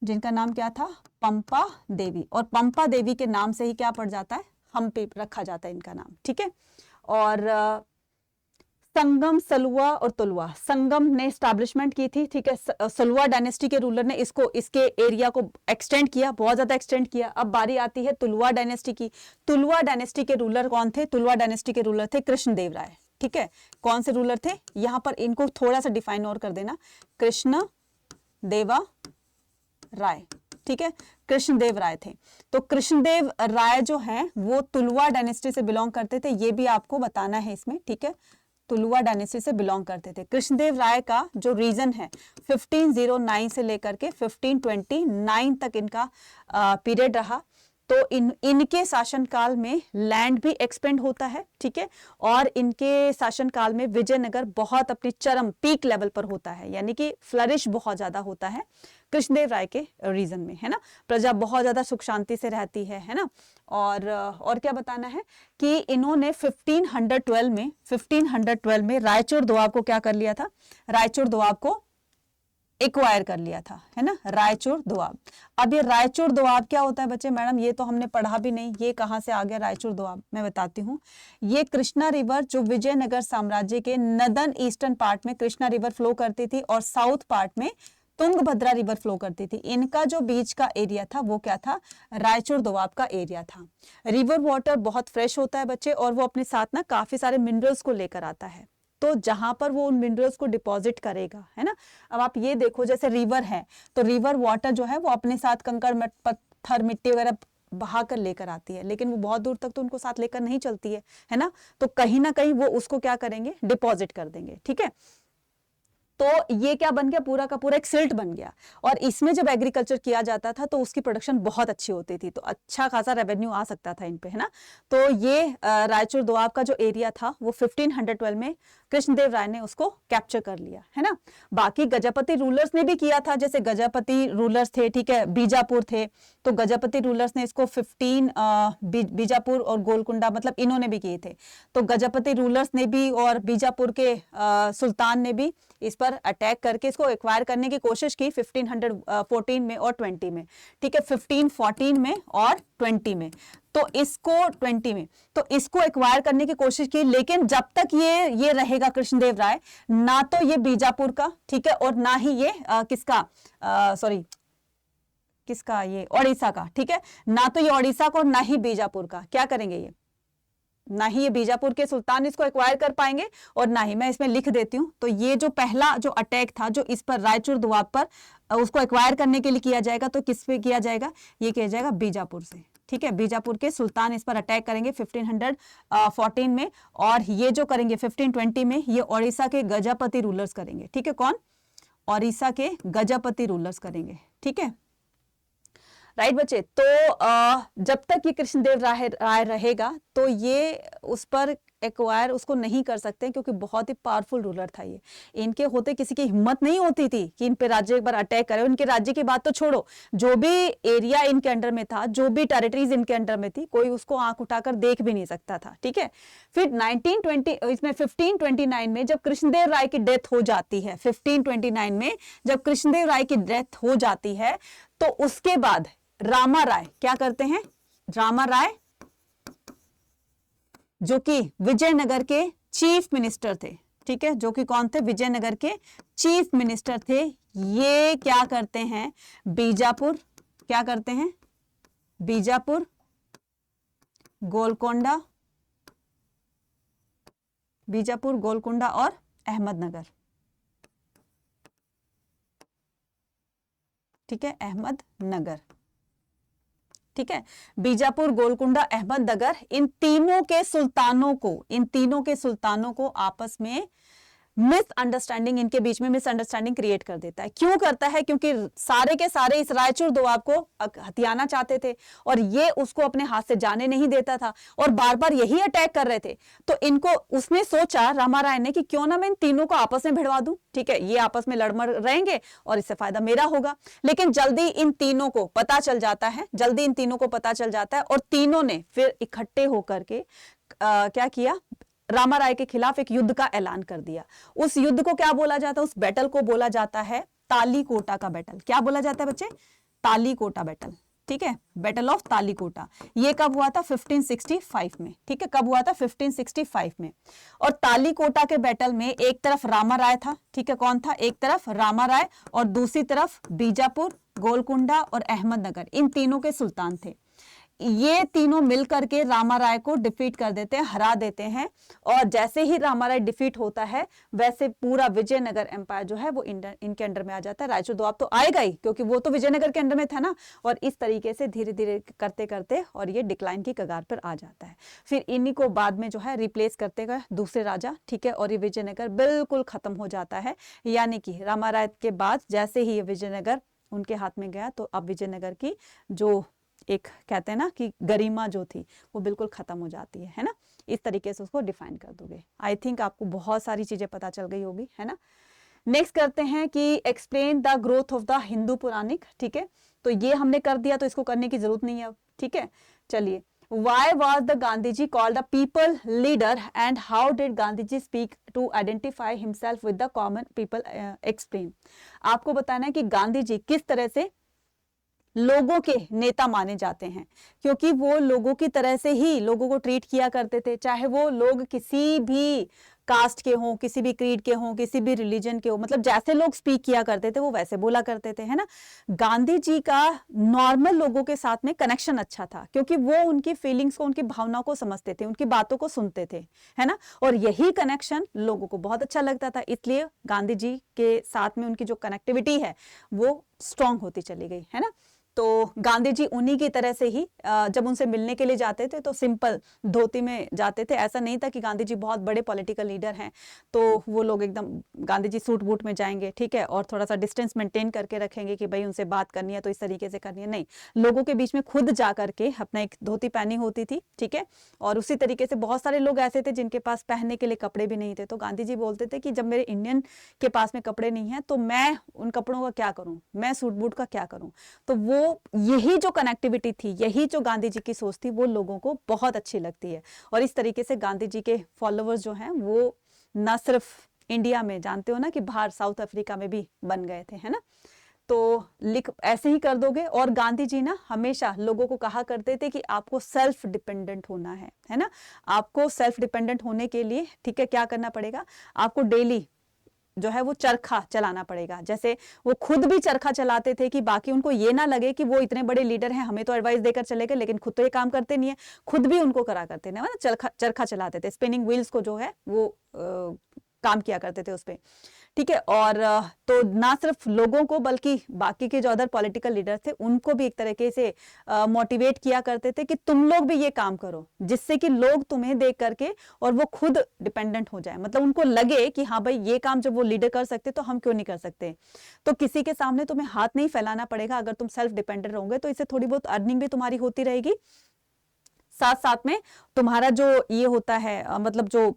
Speaker 1: जिनका नाम क्या था, पंपा देवी। और पंपा देवी के नाम से ही क्या पड़ जाता है, हम्पी रखा जाता है इनका नाम, ठीक है। और संगम, सलुआ और तुलुआ, संगम ने स्टैब्लिशमेंट की थी, ठीक है। सलुआ डायनेस्टी के रूलर ने इसके एरिया को एक्सटेंड किया, बहुत ज्यादा एक्सटेंड किया। अब बारी आती है तुलुआ डायनेस्टी की। तुलुआ डायनेस्टी के रूलर कौन थे, तुलुआ डायनेस्टी के रूलर थे कृष्णदेव राय, ठीक है। कौन से रूलर थे, यहां पर इनको थोड़ा सा डिफाइन और कर देना, कृष्ण देवा राय, ठीक है। कृष्णदेव राय थे। तो कृष्णदेव राय जो है वो तुलुआ डायनेस्टी से बिलोंग करते थे, ये भी आपको बताना है इसमें, ठीक है। तुलुआ डायनेस्टी से बिलोंग करते थे। कृष्णदेव राय का जो रीजन है 1509 से लेकर के 1529 तक इनका पीरियड रहा। तो इनके शासनकाल में लैंड भी एक्सपेंड होता है, ठीक है। और इनके शासनकाल में विजयनगर बहुत अपनी चरम पीक लेवल पर होता है, यानी कि फ्लरिश बहुत ज्यादा होता है कृष्णदेव राय के रीजन में, है ना। प्रजा बहुत ज्यादा सुख शांति से रहती है ना। और क्या बताना है कि इन्होंने 1512 में रायचूर दोआब को क्या कर लिया था, रायचूर दोआब को एक्वायर कर लिया था, है ना, रायचूर दोआब। अब ये रायचूर दोआब क्या होता है बच्चे, मैडम ये तो हमने पढ़ा भी नहीं, ये कहां से आ गया रायचूर दोआब, मैं बताती हूँ। ये कृष्णा रिवर जो विजयनगर साम्राज्य के नदन ईस्टर्न पार्ट में कृष्णा रिवर फ्लो करती थी और साउथ पार्ट में तुंगभद्रा रिवर फ्लो करती थी। इनका जो बीच का एरिया था वो क्या था, रायचूर दोआब का एरिया था। रिवर वाटर बहुत फ्रेश होता है बच्चे, और वो अपने साथ ना काफी सारे मिनरल्स को लेकर आता है। तो जहां पर वो उन मिनरल्स को डिपॉजिट करेगा, है ना। अब आप ये देखो, जैसे रिवर है तो रिवर वाटर जो है वो अपने साथ कंकड़ पत्थर मिट्टी वगैरह बहा कर लेकर आती है, लेकिन वो बहुत दूर तक तो उनको साथ लेकर नहीं चलती है ना। तो कहीं ना कहीं वो उसको क्या करेंगे, डिपॉजिट कर देंगे, ठीक है। तो ये क्या बन गया, पूरा का पूरा एक सिल्ट बन गया। और इसमें जब एग्रीकल्चर किया जाता था तो उसकी प्रोडक्शन बहुत अच्छी होती थी, तो अच्छा खासा रेवेन्यू आ सकता था इन पे, है ना। तो ये रायचूर दोआब का जो एरिया था वो 1512 में कृष्णदेव राय ने उसको कैप्चर कर लिया, है ना। बाकी गजपति रूलर्स ने भी किया था, जैसे गजपति रूलर्स थे, ठीक है, बीजापुर थे, तो गजपति रूलर्स ने इसको बीजापुर और गोलकुंडा मतलब इन्होंने भी किए थे। तो गजपति रूलर्स ने भी और बीजापुर के सुल्तान ने भी इस पर अटैक करके इसको एक्वायर करने की कोशिश की 1514 में और 20 में, ठीक है, 1514 में और 20 में। तो इसको 20 में तो इसको एक्वायर करने की कोशिश की, लेकिन जब तक ये रहेगा कृष्णदेव राय, ना तो ये बीजापुर का, ठीक है, और ना ही ये किसका ये ओडिशा का, ठीक है, ना तो ये ओडिशा का और ना ही बीजापुर का, क्या करेंगे ये, ना ही ये बीजापुर के सुल्तान इसको एक्वायर कर पाएंगे और ना ही, मैं इसमें लिख देती हूं, तो ये जो पहला जो अटैक था जो इस पर रायचूर दोआब पर उसको एक्वायर करने के लिए किया जाएगा, तो किस पे किया जाएगा, ये किया जाएगा बीजापुर से, ठीक है। बीजापुर के सुल्तान इस पर अटैक करेंगे 1514 में, और ये जो करेंगे 1520 में ये ओडिशा के गजपति रूलर्स करेंगे, ठीक है, कौन, ओडिशा के गजपति रूलर्स करेंगे, ठीक है, राइट बच्चे। तो जब तक ये कृष्णदेव राय रहेगा तो ये उस पर एक्वायर उसको नहीं कर सकते, क्योंकि बहुत ही पावरफुल रूलर था ये। इनके होते किसी की हिम्मत नहीं होती थी कि इन पे राज्य एक बार अटैक करे। उनके राज्य की बात तो छोड़ो, जो भी एरिया इनके अंडर में था, जो भी टेरिटरीज इनके अंडर में थी, कोई उसको आंख उठाकर देख भी नहीं सकता था, ठीक है। फिर 1529 में जब कृष्णदेव राय की डेथ हो जाती है, 1529 में जब कृष्णदेव राय की डेथ हो जाती है, तो उसके बाद रामा राय क्या करते हैं, रामा राय जो कि विजयनगर के चीफ मिनिस्टर थे, ठीक है, जो कि कौन थे, विजयनगर के चीफ मिनिस्टर थे, ये क्या करते हैं, बीजापुर, क्या करते हैं, बीजापुर, गोलकोंडा, बीजापुर, गोलकुंडा और अहमदनगर, ठीक है, अहमदनगर, ठीक है, बीजापुर, गोलकुंडा, अहमदनगर, इन तीनों के सुल्तानों को आपस में मिसअंडरस्टैंडिंग, इनके बीच में मिसअंडरस्टैंडिंग क्रिएट कर देता है। क्यों करता है, क्योंकि सारे के सारे इस रायचूर दोआब को हथियाना चाहते थे और ये उसको अपने हाथ से जाने नहीं देता था और बार बार यही अटैक कर रहे थे। तो इनको उसने सोचा, रामा राय ने, कि क्यों ना मैं इन तीनों को आपस में भिड़वा दूं, ठीक है, ये आपस में लड़मड़ रहेंगे और इससे फायदा मेरा होगा। लेकिन जल्दी इन तीनों को पता चल जाता है, और तीनों ने फिर इकट्ठे होकर के क्या किया, रामा राय के खिलाफ एक युद्ध का ऐलान कर दिया। उस युद्ध को क्या बोला जाता है, उस बैटल को बोला जाता है तालीकोटा का बैटल। क्या बोला जाता है बच्चे, तालीकोटा बैटल, ठीक है, बैटल ऑफ तालीकोटा। ये कब हुआ था, 1565 में, ठीक है, कब हुआ था, 1565 में। और तालीकोटा के बैटल में एक तरफ रामा राय था, ठीक है, कौन था, एक तरफ रामा राय और दूसरी तरफ बीजापुर, गोलकुंडा और अहमदनगर, इन तीनों के सुल्तान थे। ये तीनों मिलकर के रामा राय को डिफीट कर देते हैं, हरा देते हैं। और जैसे ही रामा राय डिफीट होता है, वैसे पूरा विजयनगर एम्पायर जो है वो इनके अंडर में आ जाता है। रायचूर दोआब तो आएगा ही, क्योंकि वो तो विजयनगर के अंडर में था ना। और इस तरीके से धीरे धीरे करते करते और ये डिक्लाइन की कगार पर आ जाता है। फिर इन्हीं को बाद में जो है रिप्लेस करते गए दूसरे राजा, ठीक है, और ये विजयनगर बिल्कुल खत्म हो जाता है। यानी कि रामा राय के बाद जैसे ही ये विजयनगर उनके हाथ में गया, तो अब विजयनगर की जो एक कहते हैं ना कि गरिमा जो थी वो बिल्कुल खत्म हो जाती है ना। इस तरीके से उसको डिफाइन कर दोगे। आई थिंक आपको बहुत सारी चीजें पता चल गई होगी, है ना। नेक्स्ट करते हैं कि explain the growth of the Hindu Puranic, ठीक है, तो ये हमने कर दिया, तो इसको करने की जरूरत नहीं है अब, ठीक है। चलिए, why was the Gandhiji called the people leader and how did Gandhiji speak to identify himself with the common people, explain। आपको बताना है कि गांधी जी किस तरह से लोगों के नेता माने जाते हैं, क्योंकि वो लोगों की तरह से ही लोगों को ट्रीट किया करते थे, चाहे वो लोग किसी भी कास्ट के हों, किसी भी क्रीड के हों, किसी भी रिलीजन के हों, मतलब जैसे लोग स्पीक किया करते थे वो वैसे बोला करते थे, है ना। गांधी जी का नॉर्मल लोगों के साथ में कनेक्शन अच्छा था, क्योंकि वो उनकी फीलिंग्स को, उनकी भावनाओं को समझते थे, उनकी बातों को सुनते थे, है ना। और यही कनेक्शन लोगों को बहुत अच्छा लगता था, इसलिए गांधी जी के साथ में उनकी जो कनेक्टिविटी है वो स्ट्रांग होती चली गई, है ना। तो गांधी जी उन्हीं की तरह से ही जब उनसे मिलने के लिए जाते थे तो सिंपल धोती में जाते थे। ऐसा नहीं था कि गांधी जी बहुत बड़े पॉलिटिकल लीडर हैं तो वो लोग एकदम गांधी जी सूट बूट में जाएंगे, ठीक है, और थोड़ा सा डिस्टेंस मेंटेन करके रखेंगे कि भाई उनसे बात करनी है तो इस तरीके से करनी है। नहीं, लोगों के बीच में खुद जा करके अपना एक धोती पहनी होती थी, ठीक है। और उसी तरीके से बहुत सारे लोग ऐसे थे जिनके पास पहनने के लिए कपड़े भी नहीं थे, तो गांधी जी बोलते थे कि जब मेरे इंडियन के पास में कपड़े नहीं है तो मैं उन कपड़ों का क्या करूं, मैं सूट बूट का क्या करूं। तो वो यही जो कनेक्टिविटी थी, यही जो गांधी जी की सोच थी, वो लोगों को बहुत अच्छी लगती है। और इस तरीके से गांधी जी के फॉलोअर्स जो हैं वो न सिर्फ इंडिया में, जानते हो ना कि बाहर साउथ अफ्रीका में भी बन गए थे, है ना। तो लिख ऐसे ही कर दोगे। और गांधी जी ना हमेशा लोगों को कहा करते थे कि आपको सेल्फ डिपेंडेंट होना है ना। आपको सेल्फ डिपेंडेंट होने के लिए, ठीक है, क्या करना पड़ेगा, आपको डेली जो है वो चरखा चलाना पड़ेगा। जैसे वो खुद भी चरखा चलाते थे कि बाकी उनको ये ना लगे कि वो इतने बड़े लीडर हैं, हमें तो एडवाइस देकर चले गए लेकिन खुद तो ये काम करते नहीं है, खुद भी उनको करा करते ना, चरखा चलाते थे, स्पिनिंग व्हील्स को जो है वो काम किया करते थे उस पर, ठीक है। और तो ना सिर्फ लोगों को बल्कि बाकी के जो अदर पॉलिटिकल लीडर थे उनको भी एक तरीके से मोटिवेट किया करते थे कि तुम लोग भी ये काम करो, जिससे कि लोग तुम्हें देख करके और वो खुद डिपेंडेंट हो जाए। मतलब उनको लगे कि हाँ भाई ये काम जब वो लीडर कर सकते तो हम क्यों नहीं कर सकते। तो किसी के सामने तुम्हें हाथ नहीं फैलाना पड़ेगा। अगर तुम सेल्फ डिपेंडेंट रहोगे तो इससे थोड़ी बहुत अर्निंग भी तुम्हारी होती रहेगी, साथ साथ में तुम्हारा जो ये होता है मतलब जो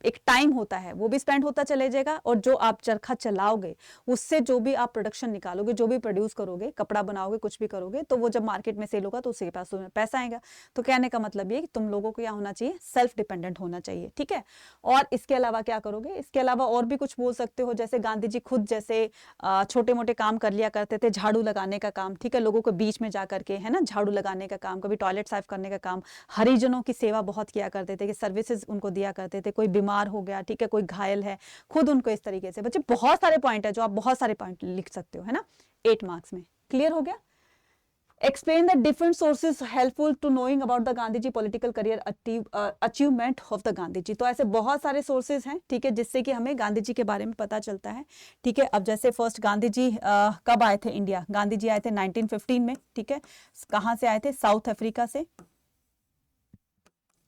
Speaker 1: एक टाइम होता है वो भी स्पेंड होता चले जाएगा। और जो आप चरखा चलाओगे उससे जो भी आप प्रोडक्शन निकालोगे, जो भी प्रोड्यूस करोगे, कपड़ा बनाओगे, कुछ भी करोगे, तो वो जब मार्केट में सेल होगा तो उसके पास तुम्हें पैसा आएगा। तो कहने का मतलब ये कि तुम लोगों को क्या होना चाहिए, सेल्फ डिपेंडेंट होना चाहिए, ठीक है। और इसके अलावा क्या करोगे, इसके अलावा और भी कुछ बोल सकते हो। जैसे गांधी जी खुद जैसे छोटे मोटे काम कर लिया करते थे, झाड़ू लगाने का काम, ठीक है, लोगों को बीच में जा करके, है ना, झाड़ू लगाने का काम, कभी टॉयलेट साफ करने का काम, हरिजनों की सेवा बहुत किया करते थे कि सर्विसेज उनको दिया करते थे, कोई बीमार हो गया, ठीक है, कोई घायल है, खुद उनको इस तरीके से। बच्चे बहुत सारे पॉइंट है जो आप बहुत सारे पॉइंट लिख सकते हो, है ना, 8 मार्क्स में। क्लियर हो गया। Explain the different sources helpful to knowing about the Gandhi ji political career achievement of the Gandhi ji. तो ऐसे बहुत सारे सोर्सेज हैं, ठीक है, जिससे कि हमें गांधी जी के बारे में पता चलता है, ठीक है। अब जैसे फर्स्ट गांधी जी कब आए थे इंडिया, गांधी जी आए थे 1915 में, ठीक है। कहाँ से आए थे, साउथ अफ्रीका से।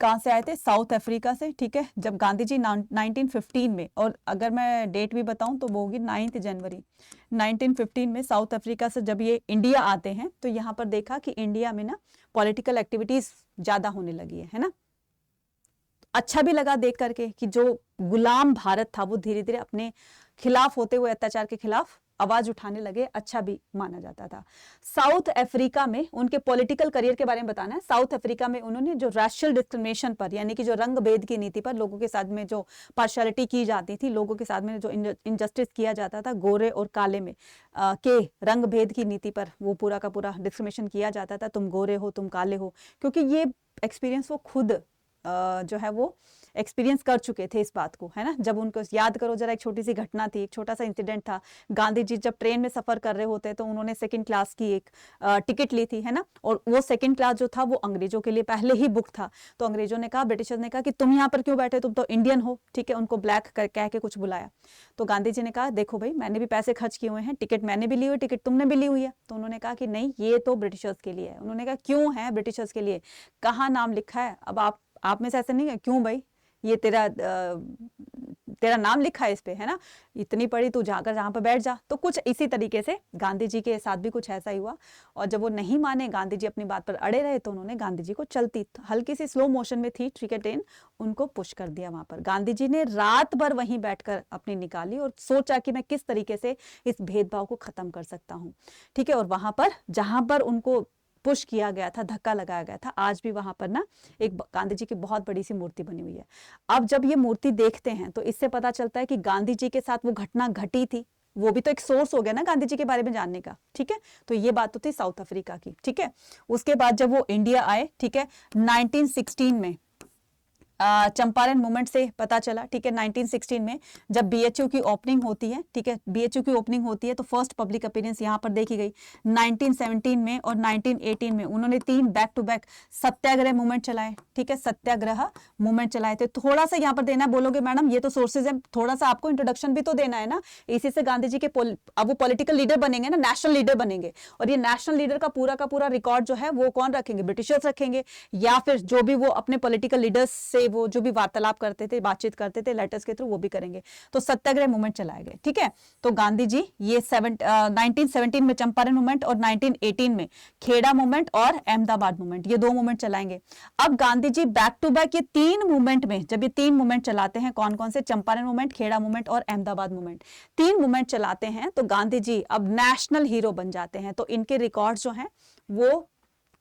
Speaker 1: कहाँ से आए थे, साउथ अफ्रीका से, ठीक है। जब गांधी जी 1915 में, और अगर मैं डेट भी बताऊं तो वो होगी 9 जनवरी 1915 में साउथ अफ्रीका से जब ये इंडिया आते हैं तो यहाँ पर देखा कि इंडिया में ना पॉलिटिकल एक्टिविटीज ज्यादा होने लगी है ना। अच्छा भी लगा देख करके कि जो गुलाम भारत था वो धीरे धीरे अपने खिलाफ होते हुए, अत्याचार के खिलाफ आवाज उठाने लगे, अच्छा भी माना जाता था। साउथ अफ्रीका में उनके पॉलिटिकल करियर के बारे में बताना है। साउथ अफ्रीका में उन्होंने जो रैशियल डिस्क्रिमिनेशन पर, यानी कि जो रंग भेद की नीति पर, लोगों के साथ में जो पार्शियलिटी की जाती थी, लोगों के साथ में जो इनजस्टिस किया जाता था, गोरे और काले में के रंग भेद की नीति पर वो पूरा का पूरा डिस्क्रिमिनेशन किया जाता था, तुम गोरे हो, तुम काले हो, क्योंकि ये एक्सपीरियंस वो खुद जो है वो एक्सपीरियंस कर चुके थे इस बात को, है ना। जब उनको याद करो जरा, एक छोटी सी घटना थी, एक छोटा सा इंसिडेंट था। गांधी जी जब ट्रेन में सफर कर रहे होते तो उन्होंने सेकंड क्लास की एक टिकट ली थी, है ना, और वो सेकंड क्लास जो था वो अंग्रेजों के लिए पहले ही बुक था। तो अंग्रेजों ने कहा, ब्रिटिशर्स ने कहा कि तुम यहाँ पर क्यों बैठे, तुम तो इंडियन हो, ठीक है। उनको ब्लैक कह के कुछ बुलाया। तो गांधी जी ने कहा, देखो भाई, मैंने भी पैसे खर्च किए हुए हैं, टिकट मैंने भी ली हुई, टिकट तुमने भी ली हुई है। तो उन्होंने कहा कि नहीं, ये तो ब्रिटिशर्स के लिए है। उन्होंने कहा क्यों है ब्रिटिशर्स के लिए, कहाँ नाम लिखा है। अब आप में से ऐसा नहीं है, क्यों भाई, ये तेरा नाम लिखा है इस पे, है ना, इतनी पढ़ी, तू जाकर जहां पर बैठ जा। तो कुछ इसी तरीके से गांधी जी के साथ भी कुछ ऐसा ही हुआ। और जब वो नहीं माने, गांधी जी अपनी बात पर अड़े रहे, तो उन्होंने गांधी जी को चलती, हल्की सी स्लो मोशन में थी, ठीक है, ट्रेन, उनको पुश कर दिया वहां पर। गांधी जी ने रात भर वहीं बैठकर अपनी निकाली और सोचा कि मैं किस तरीके से इस भेदभाव को खत्म कर सकता हूँ, ठीक है। और वहां पर जहां पर उनको पुश किया गया था, धक्का लगाया गया था, आज भी वहां पर ना एक गांधी जी की बहुत बड़ी सी मूर्ति बनी हुई है। अब जब ये मूर्ति देखते हैं तो इससे पता चलता है कि गांधी जी के साथ वो घटना घटी थी, वो भी तो एक सोर्स हो गया ना गांधी जी के बारे में जानने का, ठीक है। तो ये बात तो थी साउथ अफ्रीका की, ठीक है। उसके बाद जब वो इंडिया आए, ठीक है, 1916 में चंपारण मूवमेंट से पता चला, ठीक है। 1916 में जब बीएचयू की ओपनिंग होती है, ठीक है, बीएचयू की ओपनिंग होती है तो फर्स्ट पब्लिक अपीयरेंस यहाँ पर देखी गई 1917 में और 1918 में। उन्होंने 3 back to back satyagraha movement चलाए, ठीक है, सत्याग्रह मूवमेंट चलाए थे। थोड़ा सा यहाँ पर देना, बोलोगे मैडम ये तो सोर्सेज है, थोड़ा सा आपको इंट्रोडक्शन भी तो देना है ना। इसी से गांधी जी के अब वो पॉलिटिकल लीडर बनेंगे ना, नेशनल लीडर बनेंगे, और ये नेशनल लीडर का पूरा रिकॉर्ड जो है वो कौन रखेंगे, ब्रिटिशर्स रखेंगे, या फिर जो भी वो अपने पॉलिटिकल लीडर्स से वो जो भी वार्तालाप करते थे, बातचीत करते थे लेटर्स के थ्रू, वो भी करेंगे। तो सत्याग्रह मूवमेंट चलाए गए, ठीक है। तो गांधी जी ये 1917 में चंपारण मूवमेंट और 1918 में खेड़ा मूवमेंट और अहमदाबाद मूवमेंट, ये 2 मूवमेंट चलाएंगे। अब Gandhi ji back to back ये 3 मूवमेंट में, जब ये 3 मूवमेंट चलाते हैं, कौन कौन से, चंपारण मूवमेंट, खेड़ा मूवमेंट और अहमदाबाद मूवमेंट, 3 मूवमेंट चलाते हैं, तो गांधी जी अब नेशनल हीरो बन जाते हैं। तो इनके रिकॉर्ड जो हैं वो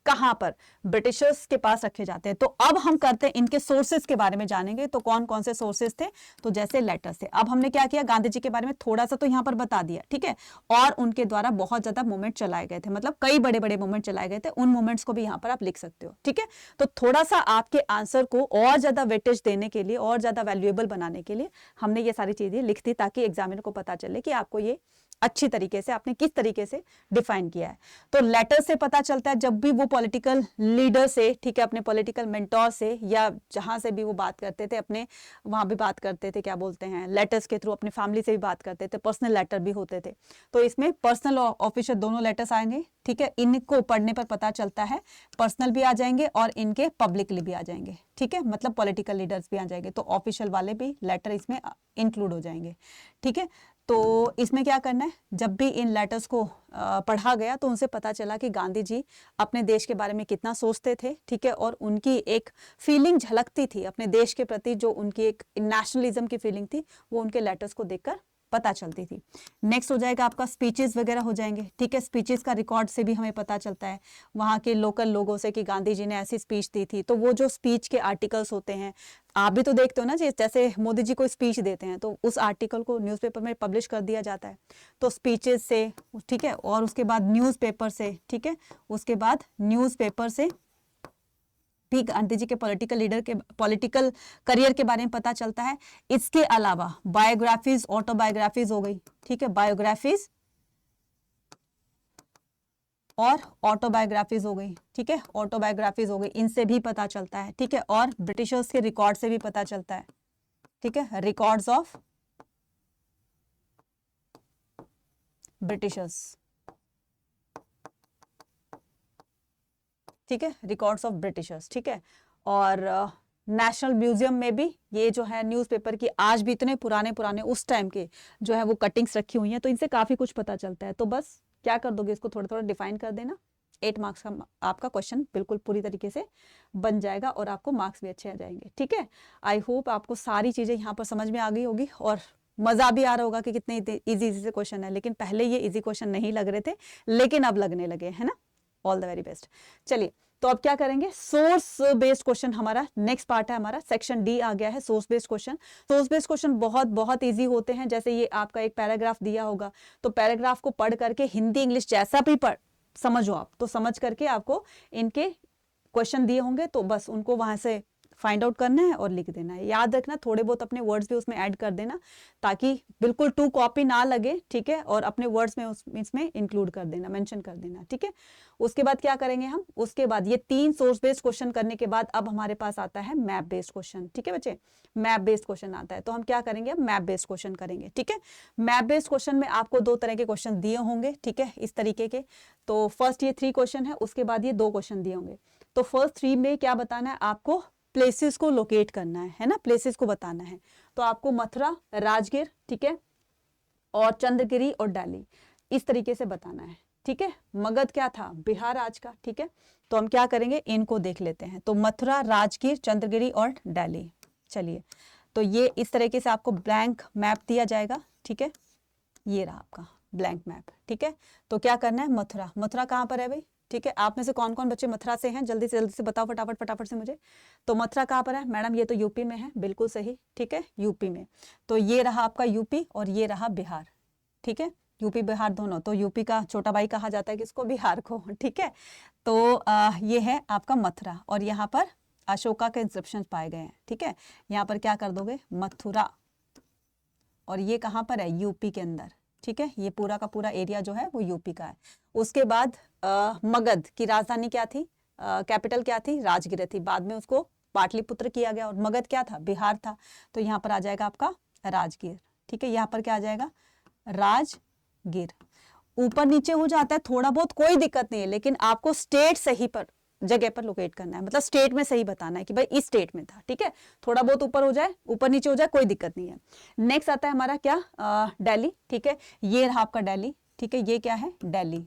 Speaker 1: कहां पर, ब्रिटिशर्स के पास रखे जाते हैं। तो अब हम करते हैं इनके सोर्सेज के बारे में जानेंगे। तो कौन कौन से सोर्सेज थे, तो जैसे लेटर्स थे। अब हमने क्या किया, गांधी जी के बारे में थोड़ा सा तो यहां पर बता दिया, ठीक है, और उनके द्वारा बहुत ज्यादा मूवमेंट चलाए गए थे, मतलब कई बड़े बड़े मूवमेंट चलाए गए थे, उन मूवमेंट्स को भी यहां पर आप लिख सकते हो, ठीक है। तो थोड़ा सा आपके आंसर को और ज्यादा वेटेज देने के लिए, और ज्यादा वैल्यूएबल बनाने के लिए हमने ये सारी चीजें लिख दी, ताकि एग्जामिनर को पता चले कि आपको ये अच्छी तरीके से आपने किस तरीके से डिफाइन किया है। तो लेटर से पता चलता है, जब भी वो पॉलिटिकल लीडर से, ठीक है, अपने पॉलिटिकल मेंटोर से, या जहां से भी वो बात करते थे, अपने वहां भी बात करते थे, क्या बोलते हैं, लेटर्स के थ्रू अपने फैमिली से भी बात करते थे, पर्सनल लेटर भी होते थे। तो इसमें पर्सनल और ऑफिशियल दोनों लेटर्स आएंगे, ठीक है। इनको पढ़ने पर पता चलता है पर्सनल भी आ जाएंगे और इनके पब्लिकली भी आ जाएंगे, ठीक है, मतलब पॉलिटिकल लीडर्स भी आ जाएंगे, तो ऑफिशियल वाले भी लेटर इसमें इंक्लूड हो जाएंगे, ठीक है। तो इसमें क्या करना है, जब भी इन लेटर्स को पढ़ा गया तो उनसे पता चला कि गांधी जी अपने देश के बारे में कितना सोचते थे, ठीक है, और उनकी एक फीलिंग झलकती थी अपने देश के प्रति, जो उनकी एक नेशनलिज्म की फीलिंग थी, वो उनके लेटर्स को देखकर पता चलती थी। नेक्स्ट हो जाएगा आपका स्पीचेस वगैरह हो जाएंगे, ठीक है। स्पीचेस का रिकॉर्ड से भी हमें पता चलता है वहाँ के लोकल लोगों से कि गांधी जी ने ऐसी स्पीच दी थी। तो वो जो स्पीच के आर्टिकल्स होते हैं, आप भी तो देखते हो ना, जैसे मोदी जी कोई स्पीच देते हैं तो उस आर्टिकल को न्यूज़पेपर में पब्लिश कर दिया जाता है। तो स्पीचेस से, ठीक है, और उसके बाद न्यूज़पेपर से, ठीक है, उसके बाद न्यूज़पेपर से भी गांधी जी के पॉलिटिकल लीडर के पॉलिटिकल करियर के बारे में पता चलता है। इसके अलावा बायोग्राफीज, ऑटोबायोग्राफीज हो गई, ठीक है, बायोग्राफीज और ऑटोबायोग्राफीज हो गई, ठीक है, ऑटोबायोग्राफीज हो गई, इनसे भी पता चलता है, ठीक है, और ब्रिटिशर्स के रिकॉर्ड से भी पता चलता है, ठीक है, रिकॉर्ड्स ऑफ ब्रिटिशर्स, ठीक है, रिकॉर्ड्स ऑफ ब्रिटिशर्स, ठीक है। और नेशनल म्यूजियम में भी ये जो है न्यूज़पेपर की आज भी इतने पुराने उस टाइम के जो है वो कटिंग्स रखी हुई हैं, तो इनसे काफी कुछ पता चलता है। तो बस क्या कर दोगे, इसको थोड़ा थोड़ा डिफाइन कर देना, 8 मार्क्स का आपका क्वेश्चन बिल्कुल पूरी तरीके से बन जाएगा और आपको मार्क्स भी अच्छे आ जाएंगे, ठीक है। आई होप आपको सारी चीजें यहाँ पर समझ में आ गई होगी और मजा भी आ रहा होगा कि कितने इजी से क्वेश्चन है। लेकिन पहले ये इजी क्वेश्चन नहीं लग रहे थे, लेकिन अब लगने लगे, है ना। All the very best. चलिए, तो अब क्या करेंगे, सोर्स बेस्ड क्वेश्चन हमारा नेक्स्ट पार्ट है, हमारा सेक्शन डी आ गया है, source based question. Source based question बहुत बहुत इजी होते हैं। जैसे ये आपका एक पैराग्राफ दिया होगा, तो पैराग्राफ को पढ़ करके हिंदी इंग्लिश जैसा भी पढ़ समझो आप, तो समझ करके आपको इनके क्वेश्चन दिए होंगे, तो बस उनको वहां से फाइंड आउट करना है और लिख देना है। याद रखना, थोड़े बहुत अपने वर्ड्स भी उसमें ऐड कर देना, ताकि बिल्कुल 2 कॉपी ना लगे, ठीक है, और अपने वर्ड्स में इसमें इंक्लूड कर देना, मेंशन कर देना, ठीक है। उसके बाद क्या करेंगे हम, उसके बाद ये 3 सोर्स बेस्ड क्वेश्चन करने के बाद अब हमारे पास आता है मैप बेस्ड क्वेश्चन, ठीक है बच्चे, मैप बेस्ड क्वेश्चन आता है। तो हम क्या करेंगे, अब मैप बेस्ड क्वेश्चन करेंगे, ठीक है। मैप बेस्ड क्वेश्चन में आपको 2 तरह के क्वेश्चन दिए होंगे, ठीक है, इस तरीके के। तो फर्स्ट ये 3 क्वेश्चन है, उसके बाद ये 2 क्वेश्चन दिए होंगे। तो फर्स्ट 3 में क्या बताना है आपको, प्लेसेस को लोकेट करना है ना, प्लेसेस को बताना है। तो आपको मथुरा, राजगीर, ठीक है, और चंद्रगिरी और दिल्ली, इस तरीके से बताना है, ठीक है। मगध क्या था, बिहार आज का, ठीक है। तो हम क्या करेंगे, इनको देख लेते हैं। तो मथुरा, राजगीर, चंद्रगिरी और दिल्ली। चलिए, तो ये इस तरीके से आपको ब्लैंक मैप दिया जाएगा, ठीक है, ये रहा आपका ब्लैंक मैप, ठीक है। तो क्या करना है, मथुरा, मथुरा कहाँ पर है भाई, ठीक है। आप में से कौन कौन बच्चे मथुरा से हैं, जल्दी से बताओ, फटाफट फटाफट से मुझे। तो मथुरा कहाँ पर है मैडम, ये तो यूपी में है, बिल्कुल सही, ठीक है, यूपी में। तो ये रहा आपका यूपी और ये रहा बिहार, ठीक है, यूपी बिहार दोनों। तो यूपी का छोटा भाई कहा जाता है किसको, बिहार को, ठीक है। तो ये है आपका मथुरा और यहाँ पर अशोका के इंस्क्रिप्शन पाए गए हैं। ठीक है, यहाँ पर क्या कर दोगे, मथुरा, और ये कहाँ पर है, यूपी के अंदर। ठीक है, ये पूरा का पूरा एरिया जो है वो यूपी का है। उसके बाद मगध की राजधानी क्या थी, कैपिटल क्या थी, राजगीर थी। बाद में उसको पाटलिपुत्र किया गया, और मगध क्या था, बिहार था। तो यहाँ पर आ जाएगा आपका राजगीर। ठीक है, यहाँ पर क्या आ जाएगा, राजगीर। ऊपर नीचे हो जाता है थोड़ा बहुत, कोई दिक्कत नहीं है, लेकिन आपको स्टेट सही पर जगह पर लोकेट करना है, मतलब स्टेट में सही बताना है कि भाई इस स्टेट में था। ठीक है, थोड़ा बहुत ऊपर हो जाए, ऊपर नीचे हो जाए, कोई दिक्कत नहीं है। नेक्स्ट आता है हमारा क्या, दिल्ली। ठीक है, ये रहा आपका दिल्ली। ठीक है, ये क्या है, दिल्ली।